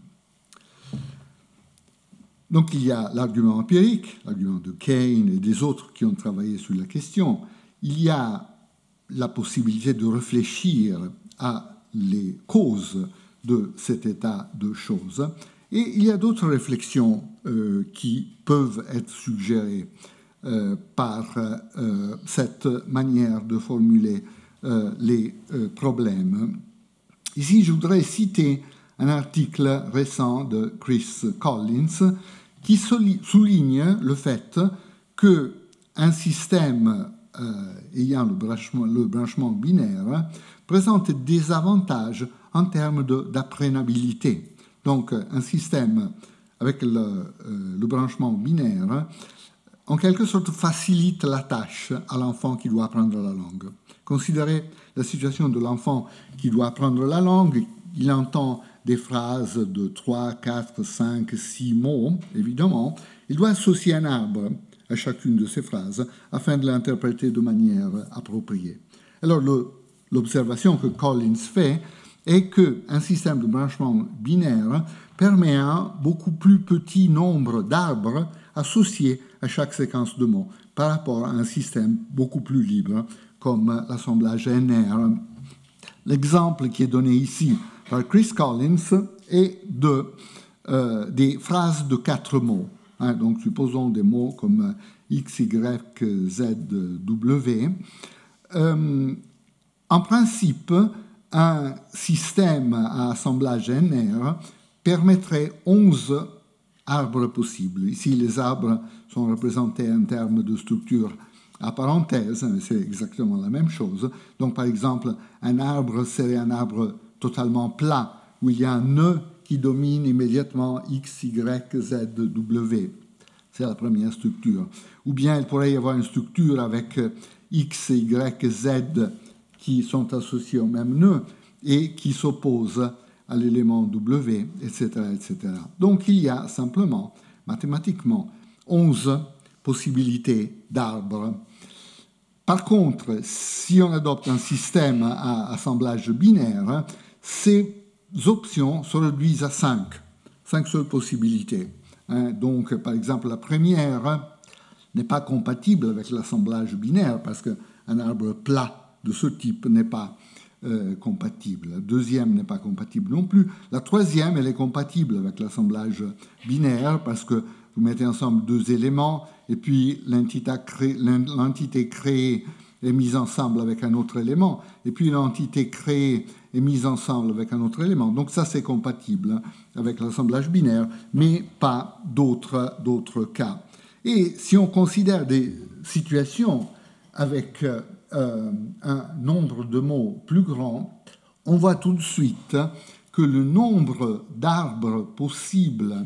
Donc il y a l'argument empirique, l'argument de Kane et des autres qui ont travaillé sur la question. Il y a la possibilité de réfléchir à les causes de cet état de choses. Et il y a d'autres réflexions qui peuvent être suggérées par cette manière de formuler les problèmes. Ici, je voudrais citer un article récent de Chris Collins qui souligne le fait qu'un système ayant le branchement binaire présente des avantages en termes d'apprenabilité. Donc, un système avec le branchement binaire, en quelque sorte, facilite la tâche à l'enfant qui doit apprendre la langue. Considérez la situation de l'enfant qui doit apprendre la langue. Il entend des phrases de 3, 4, 5, 6 mots, évidemment. Il doit associer un arbre à chacune de ces phrases afin de l'interpréter de manière appropriée. Alors, l'observation que Collins fait est qu'un système de branchement binaire permet un beaucoup plus petit nombre d'arbres associés à chaque séquence de mots par rapport à un système beaucoup plus libre comme l'assemblage NR. L'exemple qui est donné ici par Chris Collins est des phrases de 4 mots. Donc, supposons des mots comme X, Y, Z, W. En principe, un système à assemblage NR permettrait 11 arbres possibles. Ici, les arbres sont représentés en termes de structure à parenthèse, mais c'est exactement la même chose. Donc, par exemple, un arbre serait un arbre totalement plat, où il y a un nœud qui domine immédiatement X, Y, Z, W. C'est la première structure. Ou bien il pourrait y avoir une structure avec X, Y, Z qui sont associés au même nœud et qui s'opposent à l'élément W, etc., etc. Donc il y a simplement, mathématiquement, 11 possibilités d'arbres. Par contre, si on adopte un système à assemblage binaire, ces options se réduisent à 5 seules possibilités. Donc, par exemple, la première n'est pas compatible avec l'assemblage binaire parce qu'un arbre plat de ce type n'est pas compatible. La deuxième n'est pas compatible non plus. La troisième, elle est compatible avec l'assemblage binaire parce que vous mettez ensemble deux éléments et puis l'entité créée est mise ensemble avec un autre élément et puis l'entité créée est mise ensemble avec un autre élément. Donc ça, c'est compatible avec l'assemblage binaire, mais pas d'autres cas. Et si on considère des situations avec un nombre de mots plus grand, on voit tout de suite que le nombre d'arbres possibles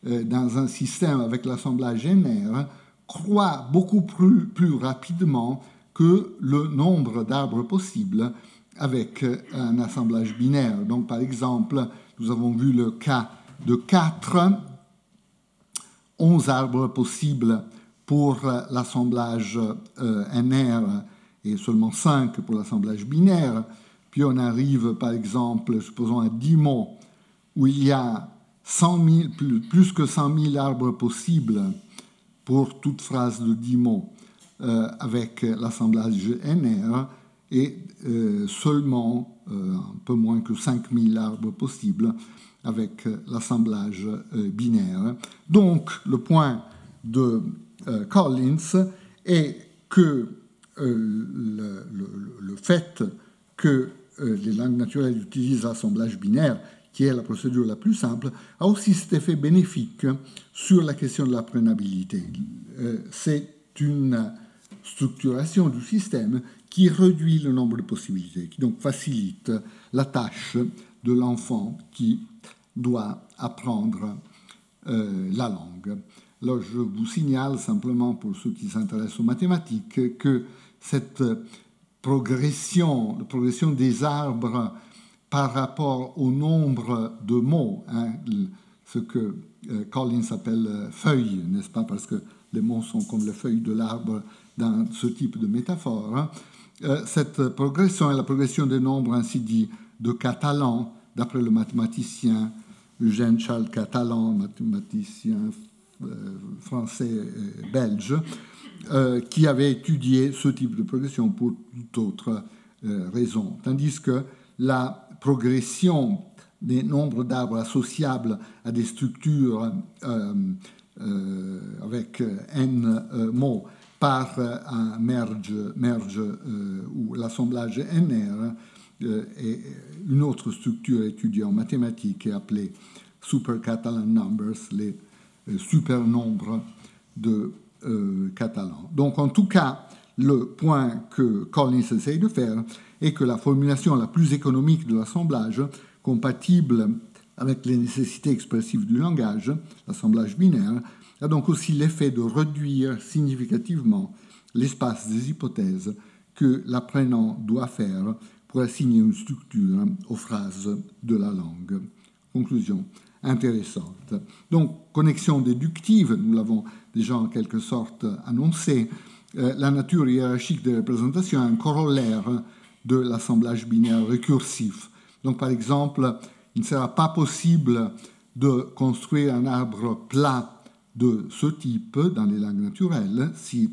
dans un système avec l'assemblage NR croît beaucoup plus rapidement que le nombre d'arbres possibles avec un assemblage binaire. Donc, par exemple, nous avons vu le cas de 4. 11 arbres possibles pour l'assemblage NR et seulement 5 pour l'assemblage binaire. Puis on arrive, par exemple, supposons à Dimont, où il y a plus que 100 000 arbres possibles pour toute phrase de Dimont avec l'assemblage NR, et seulement un peu moins que 5 000 arbres possibles avec l'assemblage binaire. Donc, le point de Collins est que le fait que les langues naturelles utilisent l'assemblage binaire, qui est la procédure la plus simple, a aussi cet effet bénéfique sur la question de l'apprenabilité. C'est une structuration du système qui réduit le nombre de possibilités, qui donc facilite la tâche de l'enfant qui doit apprendre la langue. Alors, je vous signale simplement, pour ceux qui s'intéressent aux mathématiques, que cette progression des arbres par rapport au nombre de mots, ce que Collins appelle feuilles, n'est-ce pas, parce que les mots sont comme les feuilles de l'arbre dans ce type de métaphore. Cette progression est la progression des nombres, ainsi dit, de Catalan, d'après le mathématicien Eugène-Charles Catalan, mathématicien français-belge, qui avait étudié ce type de progression pour toute autre raison. Tandis que la progression des nombres d'arbres associables à des structures avec n mots par un merge ou l'assemblage NR et une autre structure étudiée en mathématiques est appelée super-Catalan numbers, les supernombres de catalans. Donc, en tout cas, le point que Collins essaye de faire est que la formulation la plus économique de l'assemblage, compatible avec les nécessités expressives du langage, l'assemblage binaire, a donc aussi l'effet de réduire significativement l'espace des hypothèses que l'apprenant doit faire pour assigner une structure aux phrases de la langue. Conclusion intéressante. Donc, connexion déductive, nous l'avons déjà en quelque sorte annoncé, la nature hiérarchique des représentations est un corollaire de l'assemblage binaire récursif. Donc, par exemple, il ne sera pas possible de construire un arbre plat de ce type dans les langues naturelles si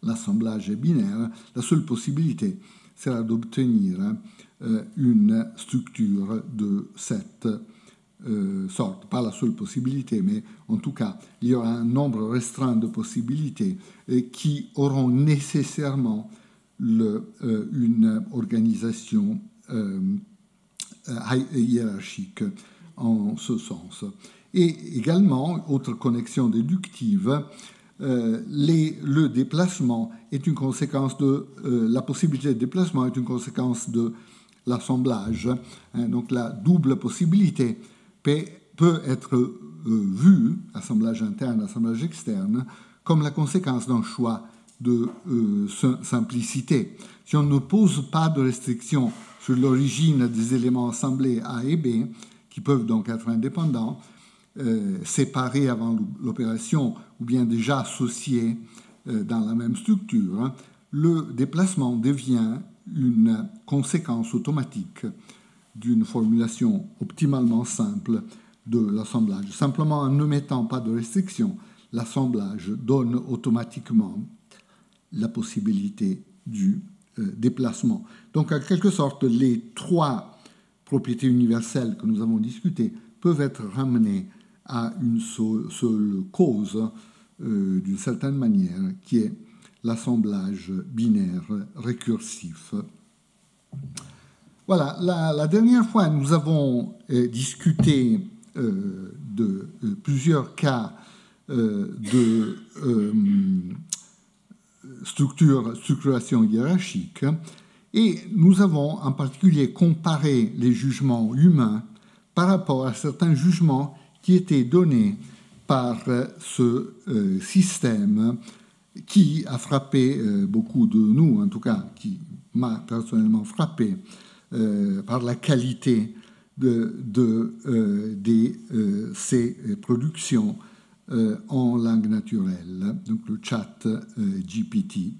l'assemblage est binaire. La seule possibilité sera d'obtenir une structure de cette sorte. Pas la seule possibilité, mais en tout cas, il y aura un nombre restreint de possibilités qui auront nécessairement une organisation hiérarchique en ce sens. Et également, autre connexion déductive, le déplacement est une conséquence de la possibilité de déplacement est une conséquence de l'assemblage. Donc la double possibilité peut être vue, assemblage interne, assemblage externe, comme la conséquence d'un choix de simplicité. Si on ne pose pas de restrictions sur l'origine des éléments assemblés A et B, qui peuvent donc être indépendants, séparés avant l'opération ou bien déjà associés dans la même structure, le déplacement devient une conséquence automatique d'une formulation optimalement simple de l'assemblage. Simplement en ne mettant pas de restriction, l'assemblage donne automatiquement la possibilité du déplacement. Donc, en quelque sorte, les trois propriétés universelles que nous avons discutées peuvent être ramenées à une seule cause, d'une certaine manière, qui est l'assemblage binaire récursif. Voilà, la dernière fois, nous avons discuté de plusieurs cas de structuration hiérarchique, et nous avons en particulier comparé les jugements humains par rapport à certains jugements qui étaient donnés par ce système qui a frappé beaucoup de nous, en tout cas qui m'a personnellement frappé par la qualité de ces productions en langue naturelle, donc le chat GPT.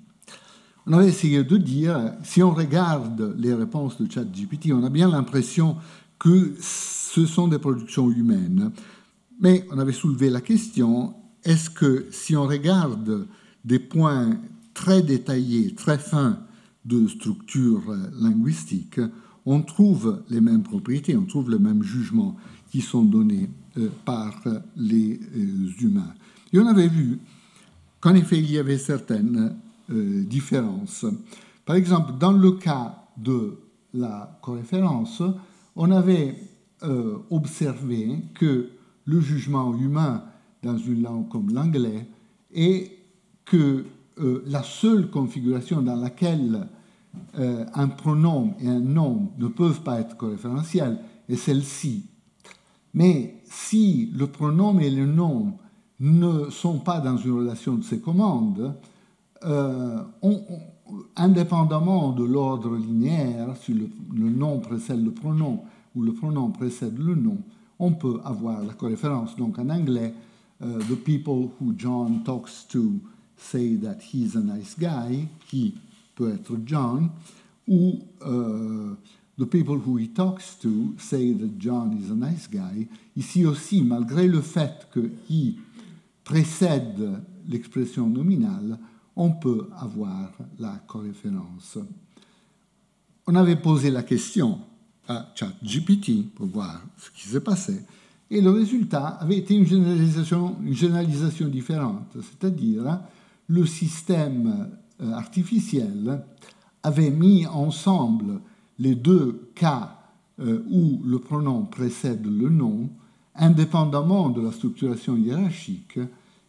On avait essayé de dire, si on regarde les réponses de chat GPT, on a bien l'impression que ce sont des productions humaines. Mais on avait soulevé la question, est-ce que si on regarde des points très détaillés, très fins de structure linguistique, on trouve les mêmes propriétés, on trouve les mêmes jugements qui sont donnés par les humains. Et on avait vu qu'en effet, il y avait certaines différences. Par exemple, dans le cas de la coréférence, on avait observé que le jugement humain dans une langue comme l'anglais est que la seule configuration dans laquelle un pronom et un nom ne peuvent pas être coréférentiels est celle-ci. Mais si le pronom et le nom ne sont pas dans une relation de ces commandes, indépendamment de l'ordre linéaire, si le nom précède le pronom ou le pronom précède le nom, on peut avoir la coréférence. Donc en anglais, the people who John talks to say that he's a nice guy, qui peut être John, ou the people who he talks to say that John is a nice guy. Ici aussi, malgré le fait que he précède l'expression nominale, on peut avoir la coréférence. On avait posé la question à ChatGPT pour voir ce qui se passait, et le résultat avait été une généralisation différente, c'est-à-dire le système artificiel avait mis ensemble les deux cas où le pronom précède le nom, indépendamment de la structuration hiérarchique,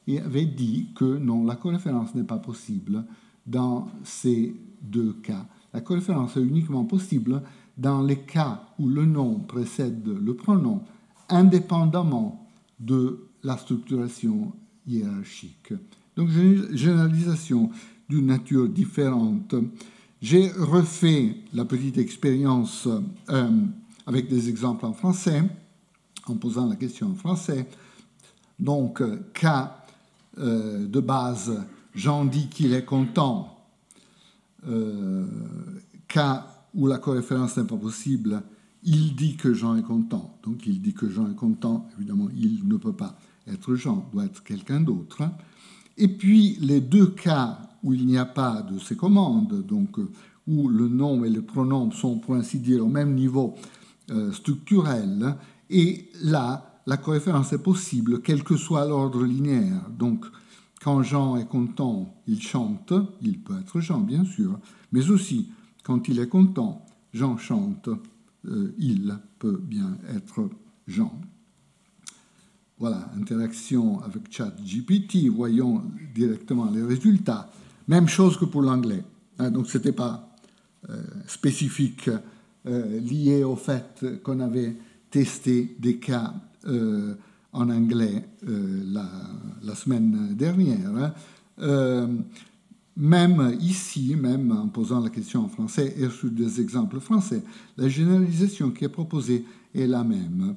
et avait dit que non, la coréférence n'est pas possible dans ces deux cas. La coréférence est uniquement possible dans les cas où le nom précède le pronom, indépendamment de la structuration hiérarchique. Donc, généralisation d'une nature différente. J'ai refait la petite expérience avec des exemples en français, en posant la question en français. Donc, cas de base, Jean dit qu'il est content. Cas où la coréférence n'est pas possible, il dit que Jean est content. Donc, il dit que Jean est content. Évidemment, il ne peut pas être Jean, doit être quelqu'un d'autre. Et puis, les deux cas où il n'y a pas de ces commandes, donc où le nom et le pronom sont, pour ainsi dire, au même niveau structurel, et là, la coréférence est possible, quel que soit l'ordre linéaire. Donc, quand Jean est content, il chante, il peut être Jean, bien sûr, mais aussi, quand il est content, Jean chante, il peut bien être Jean. Voilà, interaction avec ChatGPT, voyons directement les résultats. Même chose que pour l'anglais. Donc, ce n'était pas spécifique, lié au fait qu'on avait testé des cas en anglais la semaine dernière. Même ici, même en posant la question en français et sur des exemples français, la généralisation qui est proposée est la même.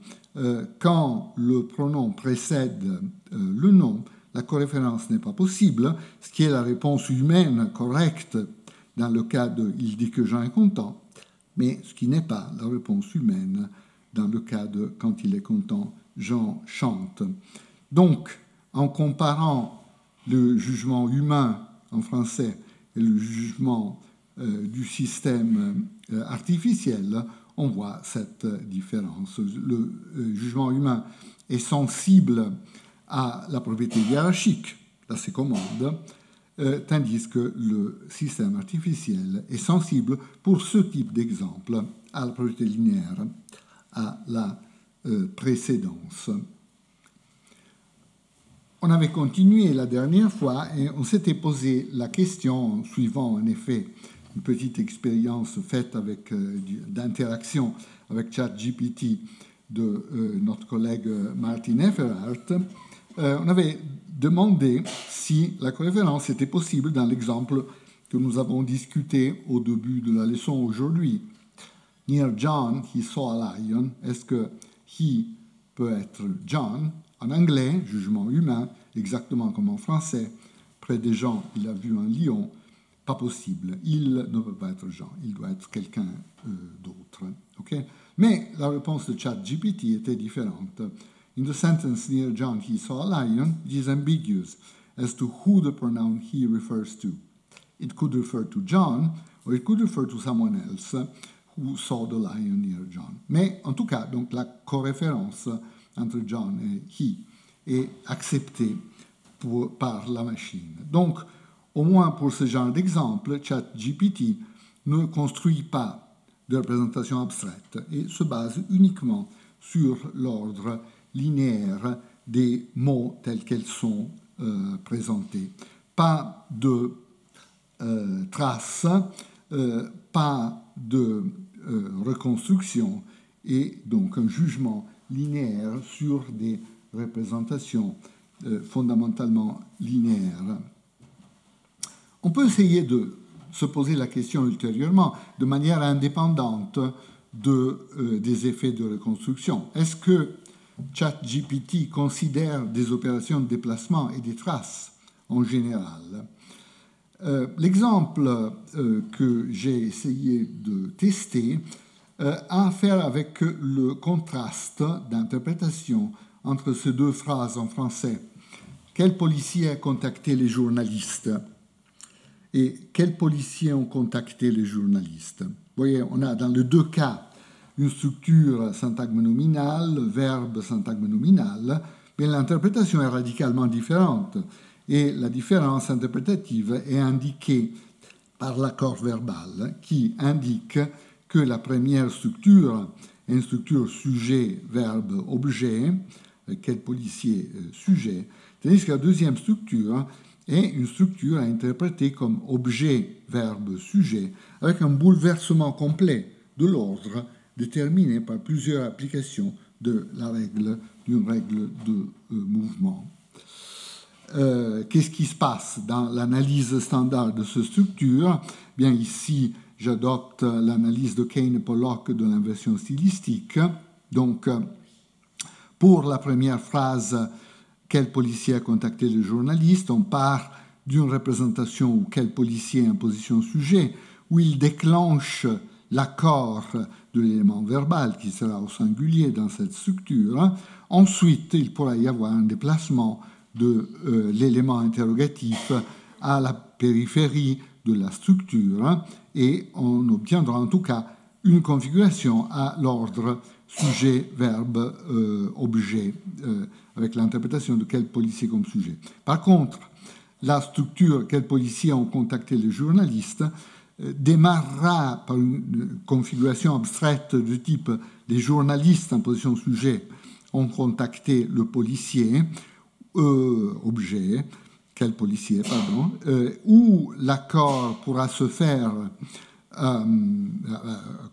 Quand le pronom précède le nom, la coréférence n'est pas possible, ce qui est la réponse humaine correcte dans le cas de « il dit que Jean est content », mais ce qui n'est pas la réponse humaine dans le cas de « quand il est content, Jean chante ». Donc, en comparant le jugement humain en français et le jugement du système artificiel, on voit cette différence. Le jugement humain est sensible à la propriété hiérarchique de ces commandes, tandis que le système artificiel est sensible, pour ce type d'exemple, à la propriété linéaire, à la précédence. On avait continué la dernière fois et on s'était posé la question, suivant en effet une petite expérience faite d'interaction avec ChatGPT de notre collègue Martin Efferhardt. On avait demandé si la coréférence était possible dans l'exemple que nous avons discuté au début de la leçon aujourd'hui. Near John, he saw a lion. Est-ce que he peut être John En anglais, jugement humain, exactement comme en français, près des gens, il a vu un lion, pas possible. Il ne peut pas être Jean, il doit être quelqu'un d'autre. Okay? Mais la réponse de ChatGPT était différente. In the sentence near John, he saw a lion, it is ambiguous as to who the pronoun he refers to. It could refer to John, or it could refer to someone else who saw the lion near John. Mais en tout cas, donc la coréférence entre John et he est acceptée par la machine. Donc, au moins pour ce genre d'exemple, ChatGPT ne construit pas de représentation abstraite et se base uniquement sur l'ordre linéaire des mots tels qu'ils sont présentés. Pas de traces, pas de reconstruction et donc un jugement linéaire sur des représentations fondamentalement linéaires. On peut essayer de se poser la question ultérieurement de manière indépendante des effets de reconstruction. Est-ce que ChatGPT considère des opérations de déplacement et des traces en général? L'exemple que j'ai essayé de tester a à faire avec le contraste d'interprétation entre ces deux phrases en français. Quel policier a contacté les journalistes? Et quels policiers ont contacté les journalistes? Vous voyez, on a dans les deux cas une structure syntagme nominale, verbe syntagme nominal, mais l'interprétation est radicalement différente. Et la différence interprétative est indiquée par l'accord verbal qui indique que la première structure est une structure sujet, verbe, objet, quel policier, sujet, tandis que la deuxième structure est une structure à interpréter comme objet, verbe, sujet, avec un bouleversement complet de l'ordre déterminé par plusieurs applications de la règle, d'une règle de mouvement. Qu'est-ce qui se passe dans l'analyse standard de cette structure? Bien, ici, j'adopte l'analyse de Kane et Pollock de l'inversion stylistique. Donc, pour la première phrase, quel policier a contacté le journaliste, on part d'une représentation où quel policier est en position sujet, où il déclenche l'accord de l'élément verbal qui sera au singulier dans cette structure. Ensuite, il pourra y avoir un déplacement de l'élément interrogatif à la périphérie de la structure et on obtiendra en tout cas une configuration à l'ordre sujet, verbe, objet, avec l'interprétation de quel policier comme sujet. Par contre, la structure quel policier ont contacté les journalistes démarrera par une configuration abstraite du type les journalistes en position sujet ont contacté le policier, objet, quel policier, pardon, où l'accord pourra se faire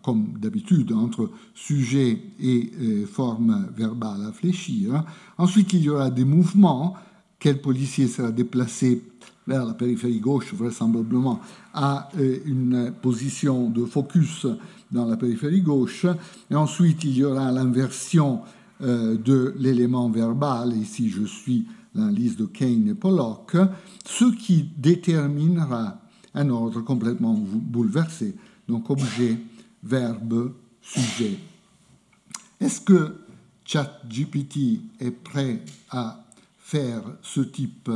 comme d'habitude entre sujet et forme verbale à fléchir. Ensuite, il y aura des mouvements. Quel policier sera déplacé vers la périphérie gauche, vraisemblablement, à une position de focus dans la périphérie gauche. Et ensuite, il y aura l'inversion de l'élément verbal. Ici, je suis l'analyse de Kane et Pollock, ce qui déterminera un ordre complètement bouleversé. Donc, objet, verbe, sujet. Est-ce que ChatGPT est prêt à faire ce type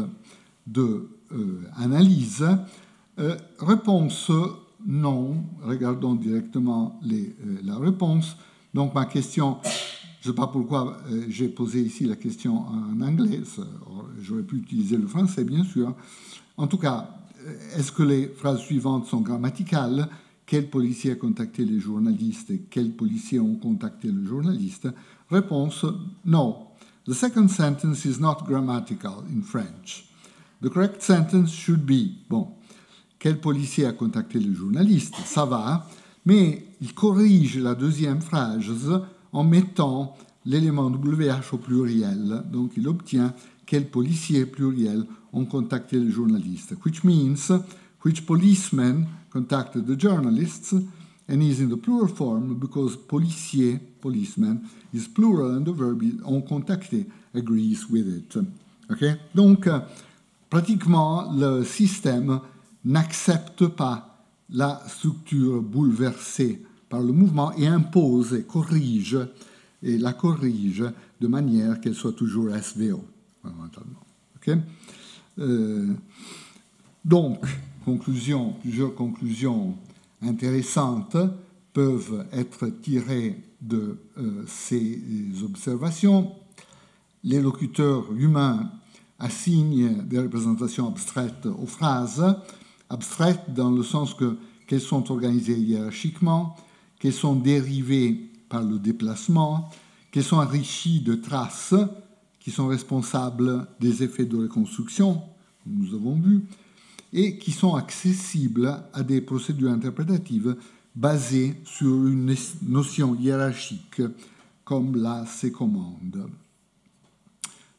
d'analyse? Réponse non. Regardons directement la réponse. Donc, ma question, je ne sais pas pourquoi j'ai posé ici la question en anglais. J'aurais pu utiliser le français, bien sûr. En tout cas, est-ce que les phrases suivantes sont grammaticales? Quel policier a contacté les journalistes et quels policiers ont contacté le journaliste? Réponse no. The second sentence is not grammatical in French. The correct sentence should be, bon, quel policier a contacté le journaliste? Ça va, mais il corrige la deuxième phrase en mettant l'élément WH au pluriel. Donc, il obtient quel policier pluriel ont contacté le journaliste, which means which policeman contacted the journalists, and is in the plural form because policier, policeman, is plural and the verb is ont contacté agrees with it. Okay? Donc, pratiquement, le système n'accepte pas la structure bouleversée par le mouvement et impose et la corrige de manière qu'elle soit toujours SVO, fondamentalement. Okay? Donc, plusieurs conclusions intéressantes peuvent être tirées de ces observations. Les locuteurs humains assignent des représentations abstraites aux phrases, abstraites dans le sens qu'elles sont organisées hiérarchiquement, qu'elles sont dérivées par le déplacement, qu'elles sont enrichies de traces qui sont responsables des effets de reconstruction, comme nous avons vu, et qui sont accessibles à des procédures interprétatives basées sur une notion hiérarchique comme la sécommande.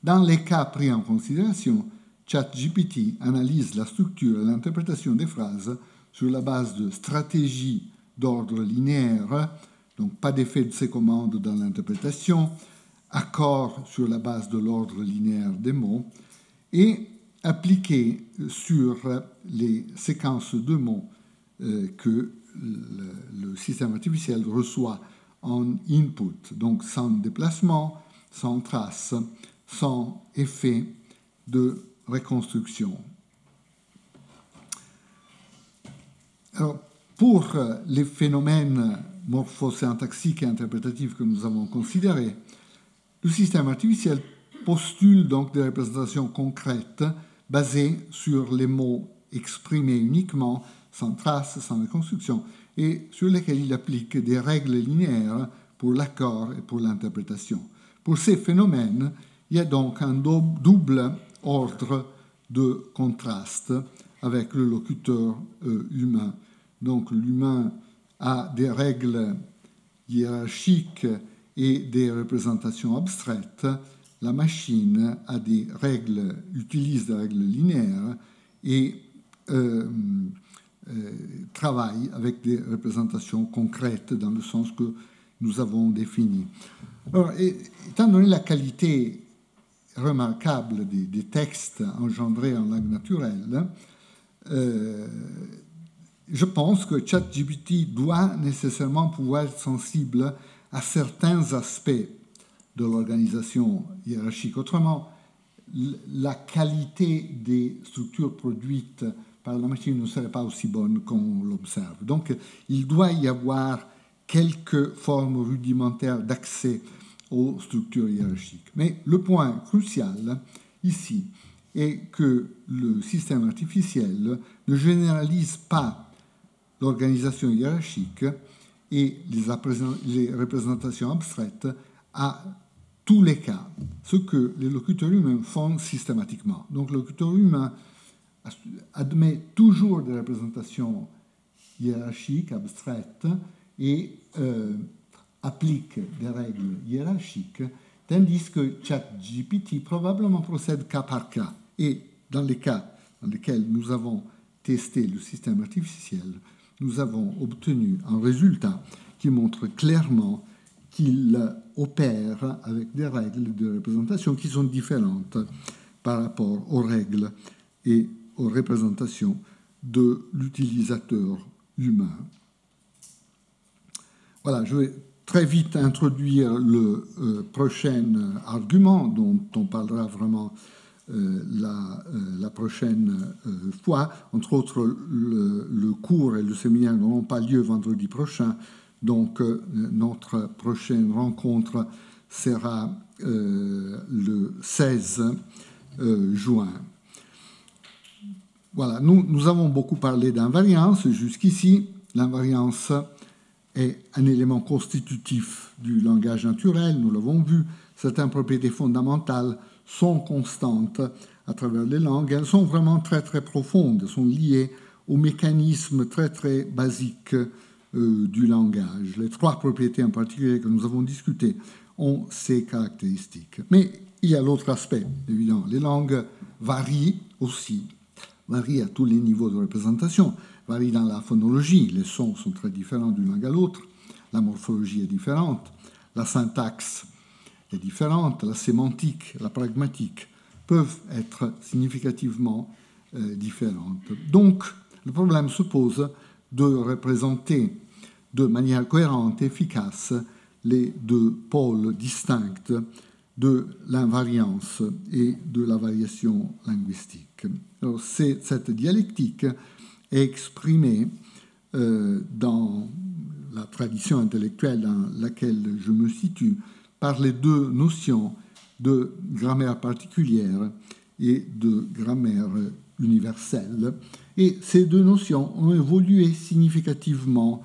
Dans les cas pris en considération, ChatGPT analyse la structure et l'interprétation des phrases sur la base de stratégies d'ordre linéaire, donc pas d'effet de sécommande dans l'interprétation, accord sur la base de l'ordre linéaire des mots, et appliqué sur les séquences de mots que le système artificiel reçoit en input, donc sans déplacement, sans trace, sans effet de reconstruction. Alors, pour les phénomènes morphosyntaxiques et interprétatifs que nous avons considérés, le système artificiel postule donc des représentations concrètes basées sur les mots exprimés uniquement, sans trace, sans reconstruction, et sur lesquels il applique des règles linéaires pour l'accord et pour l'interprétation. Pour ces phénomènes, il y a donc un double ordre de contraste avec le locuteur humain. Donc l'humain a des règles hiérarchiques et des représentations abstraites. La machine a utilise des règles linéaires et travaille avec des représentations concrètes dans le sens que nous avons défini. Alors, étant donné la qualité remarquable des textes engendrés en langue naturelle, je pense que ChatGPT doit nécessairement pouvoir être sensible à certains aspects de l'organisation hiérarchique. Autrement, la qualité des structures produites par la machine ne serait pas aussi bonne qu'on l'observe. Donc, il doit y avoir quelques formes rudimentaires d'accès aux structures hiérarchiques. Mais le point crucial ici est que le système artificiel ne généralise pas l'organisation hiérarchique et les représentations abstraites à tous les cas, ce que les locuteurs humains font systématiquement. Donc le locuteur humain admet toujours des représentations hiérarchiques, abstraites, et applique des règles hiérarchiques, tandis que ChatGPT probablement procède cas par cas. Et dans les cas dans lesquels nous avons testé le système artificiel, nous avons obtenu un résultat qui montre clairement qu'il opère avec des règles de représentation qui sont différentes par rapport aux règles et aux représentations de l'utilisateur humain. Voilà, je vais très vite introduire le prochain argument dont on parlera vraiment la prochaine fois. Entre autres, le cours et le séminaire n'auront pas lieu vendredi prochain, donc notre prochaine rencontre sera le 16 juin. Voilà, nous avons beaucoup parlé d'invariance jusqu'ici. L'invariance est un élément constitutif du langage naturel, nous l'avons vu. Certaines propriétés fondamentales sont constantes à travers les langues. Elles sont vraiment très, très profondes, elles sont liées aux mécanismes très, très basiques du langage. Les trois propriétés en particulier que nous avons discutées ont ces caractéristiques. Mais il y a l'autre aspect, évidemment. Les langues varient aussi, varient à tous les niveaux de représentation, varient dans la phonologie. Les sons sont très différents d'une langue à l'autre. La morphologie est différente. La syntaxe est différente, la sémantique, la pragmatique peuvent être significativement différentes. Donc, le problème se pose de représenter de manière cohérente et efficace les deux pôles distincts de l'invariance et de la variation linguistique. Alors, cette dialectique est exprimée dans la tradition intellectuelle dans laquelle je me situe par les deux notions de grammaire particulière et de grammaire universelle. Et ces deux notions ont évolué significativement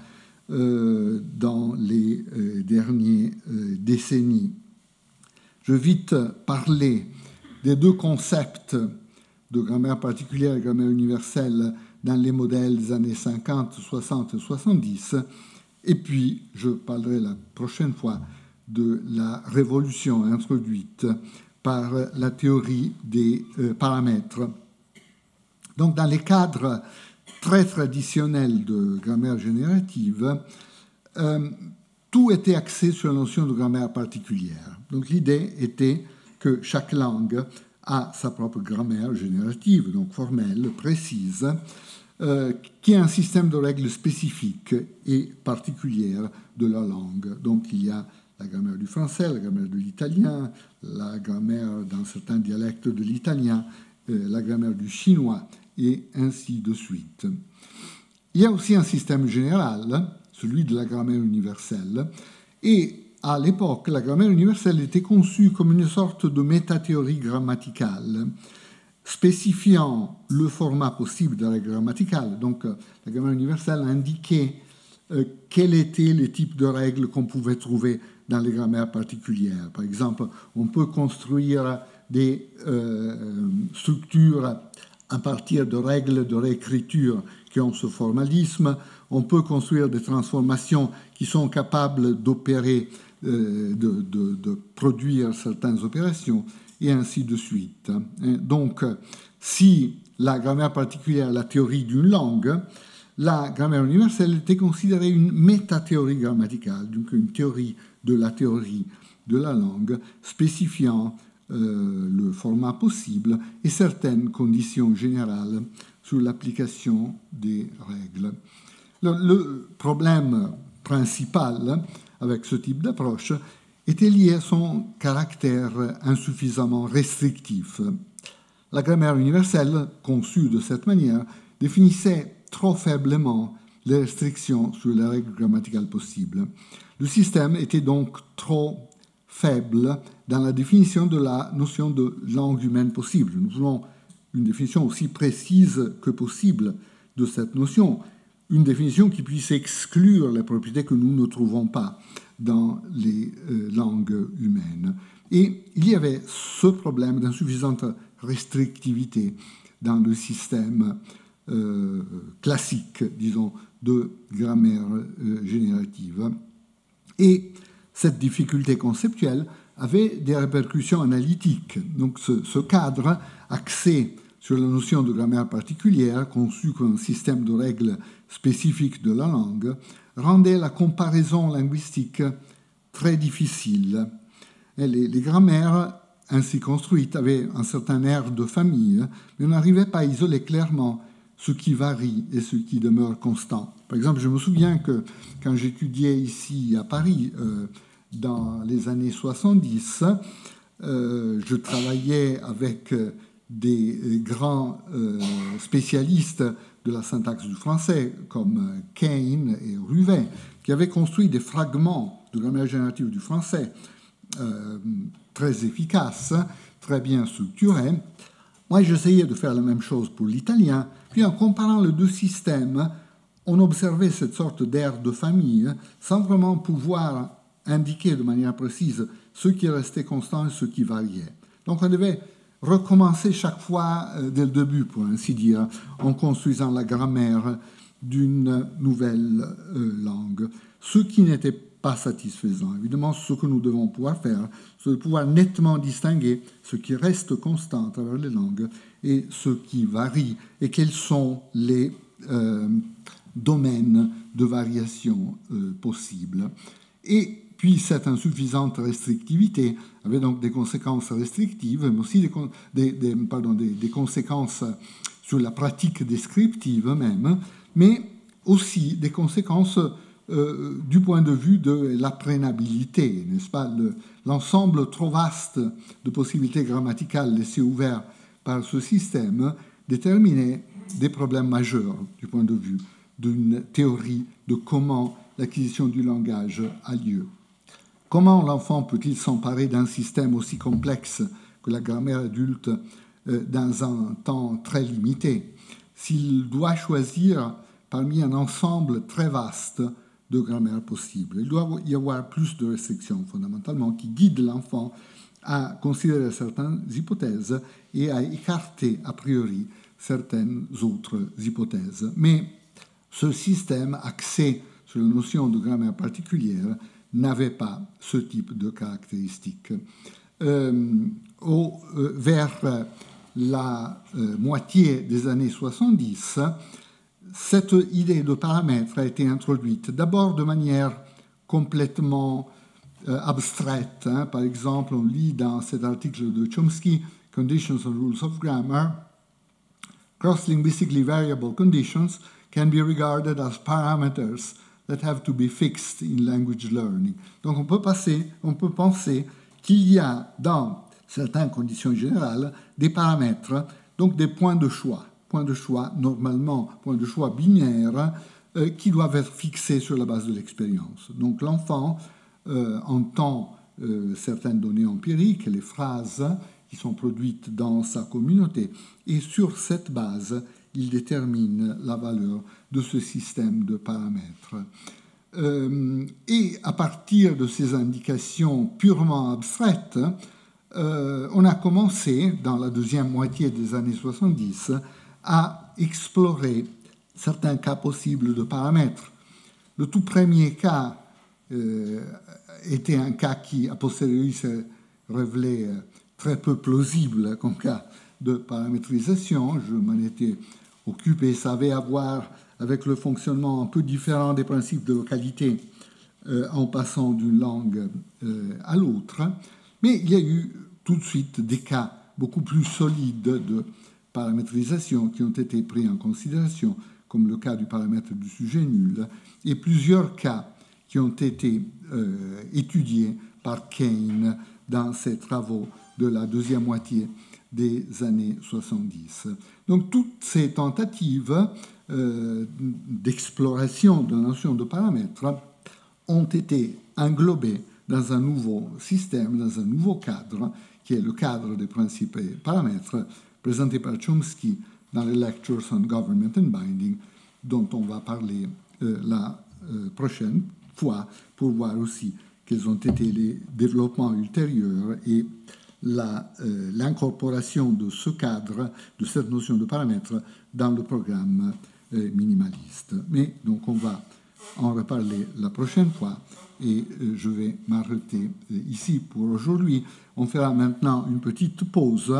dans les dernières décennies. Je vais vite parler des deux concepts de grammaire particulière et grammaire universelle dans les modèles des années 50, 60 et 70. Et puis, je parlerai la prochaine fois de la révolution introduite par la théorie des paramètres. Donc, dans les cadres très traditionnels de grammaire générative, tout était axé sur la notion de grammaire particulière. Donc, l'idée était que chaque langue a sa propre grammaire générative, donc formelle, précise, qui est un système de règles spécifiques et particulières de la langue. Donc, il y a la grammaire du français, la grammaire de l'italien, la grammaire dans certains dialectes de l'italien, la grammaire du chinois, et ainsi de suite. Il y a aussi un système général, celui de la grammaire universelle, et à l'époque, la grammaire universelle était conçue comme une sorte de métathéorie grammaticale, spécifiant le format possible de la règle grammaticale. Donc, la grammaire universelle indiquait quels étaient les types de règles qu'on pouvait trouver dans les grammaires particulières. Par exemple, on peut construire des structures à partir de règles de réécriture qui ont ce formalisme. On peut construire des transformations qui sont capables d'opérer, de produire certaines opérations, et ainsi de suite. Donc, si la grammaire particulière est la théorie d'une langue, la grammaire universelle était considérée une métathéorie grammaticale, donc une théorie de la langue, spécifiant le format possible et certaines conditions générales sur l'application des règles. Le problème principal avec ce type d'approche était lié à son caractère insuffisamment restrictif. La grammaire universelle, conçue de cette manière, définissait trop faiblement les restrictions sur les règles grammaticales possibles. Le système était donc trop faible dans la définition de la notion de langue humaine possible. Nous voulons une définition aussi précise que possible de cette notion, une définition qui puisse exclure les propriétés que nous ne trouvons pas dans les langues humaines. Et il y avait ce problème d'insuffisante restrictivité dans le système classique, disons, de grammaire générative. Et cette difficulté conceptuelle avait des répercussions analytiques. Donc ce cadre axé sur la notion de grammaire particulière, conçu comme un système de règles spécifiques de la langue, rendait la comparaison linguistique très difficile. Et les grammaires ainsi construites avaient un certain air de famille, mais on n'arrivait pas à isoler clairement ce qui varie et ce qui demeure constant. Par exemple, je me souviens que quand j'étudiais ici à Paris, dans les années 70, je travaillais avec des grands spécialistes de la syntaxe du français, comme Kane et Ruvet, qui avaient construit des fragments de grammaire générative du français très efficaces, très bien structurés. Moi, j'essayais de faire la même chose pour l'italien, puis en comparant les deux systèmes, on observait cette sorte d'air de famille sans vraiment pouvoir indiquer de manière précise ce qui restait constant et ce qui variait. Donc on devait recommencer chaque fois dès le début, pour ainsi dire, en construisant la grammaire d'une nouvelle langue, ce qui n'était pas satisfaisant. Évidemment, ce que nous devons pouvoir faire, c'est de pouvoir nettement distinguer ce qui reste constant à travers les langues et ce qui varie, et quels sont les domaines de variation possibles. Et puis cette insuffisante restrictivité avait donc des conséquences restrictives, mais aussi des conséquences sur la pratique descriptive même, mais aussi des conséquences du point de vue de l'apprenabilité, n'est-ce pas? L'ensemble trop vaste de possibilités grammaticales laissées ouvertes par ce système déterminait des problèmes majeurs du point de vue d'une théorie de comment l'acquisition du langage a lieu. Comment l'enfant peut-il s'emparer d'un système aussi complexe que la grammaire adulte dans un temps très limité, s'il doit choisir parmi un ensemble très vaste de grammaire possible? Il doit y avoir plus de restrictions, fondamentalement, qui guident l'enfant à considérer certaines hypothèses et à écarter a priori certaines autres hypothèses. Mais ce système axé sur la notion de grammaire particulière n'avait pas ce type de caractéristiques. Vers la moitié des années 70, cette idée de paramètre a été introduite d'abord de manière complètement abstraite. Par exemple, on lit dans cet article de Chomsky, Conditions and Rules of Grammar, cross-linguistically variable conditions can be regarded as parameters that have to be fixed in language learning. Donc on peut penser qu'il y a dans certaines conditions générales des paramètres, donc des points de choix normalement, points de choix binaires qui doivent être fixés sur la base de l'expérience. Donc l'enfant entend certaines données empiriques, les phrases qui sont produites dans sa communauté, et sur cette base, il détermine la valeur de ce système de paramètres. Et à partir de ces indications purement abstraites, on a commencé, dans la deuxième moitié des années 70, à explorer certains cas possibles de paramètres. Le tout premier cas était un cas qui, a posteriori, s'est révélé très peu plausible comme cas de paramétrisation. Je m'en étais occupé, ça avait à voir avec le fonctionnement un peu différent des principes de localité en passant d'une langue à l'autre. Mais il y a eu tout de suite des cas beaucoup plus solides de paramétrisation qui ont été pris en considération, comme le cas du paramètre du sujet nul, et plusieurs cas qui ont été étudiés par Kane dans ses travaux de la deuxième moitié des années 70. Donc toutes ces tentatives d'exploration de la notion de paramètre ont été englobées dans un nouveau système, dans un nouveau cadre, qui est le cadre des principes et paramètres, présenté par Chomsky dans les Lectures on Government and Binding, dont on va parler la prochaine fois, pour voir aussi quels ont été les développements ultérieurs et l'incorporation de ce cadre, de cette notion de paramètre, dans le programme minimaliste. Mais donc on va en reparler la prochaine fois et je vais m'arrêter ici pour aujourd'hui. On fera maintenant une petite pause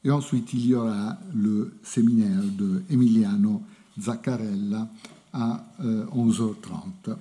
et ensuite il y aura le séminaire de Emiliano Zaccarella à 11h30.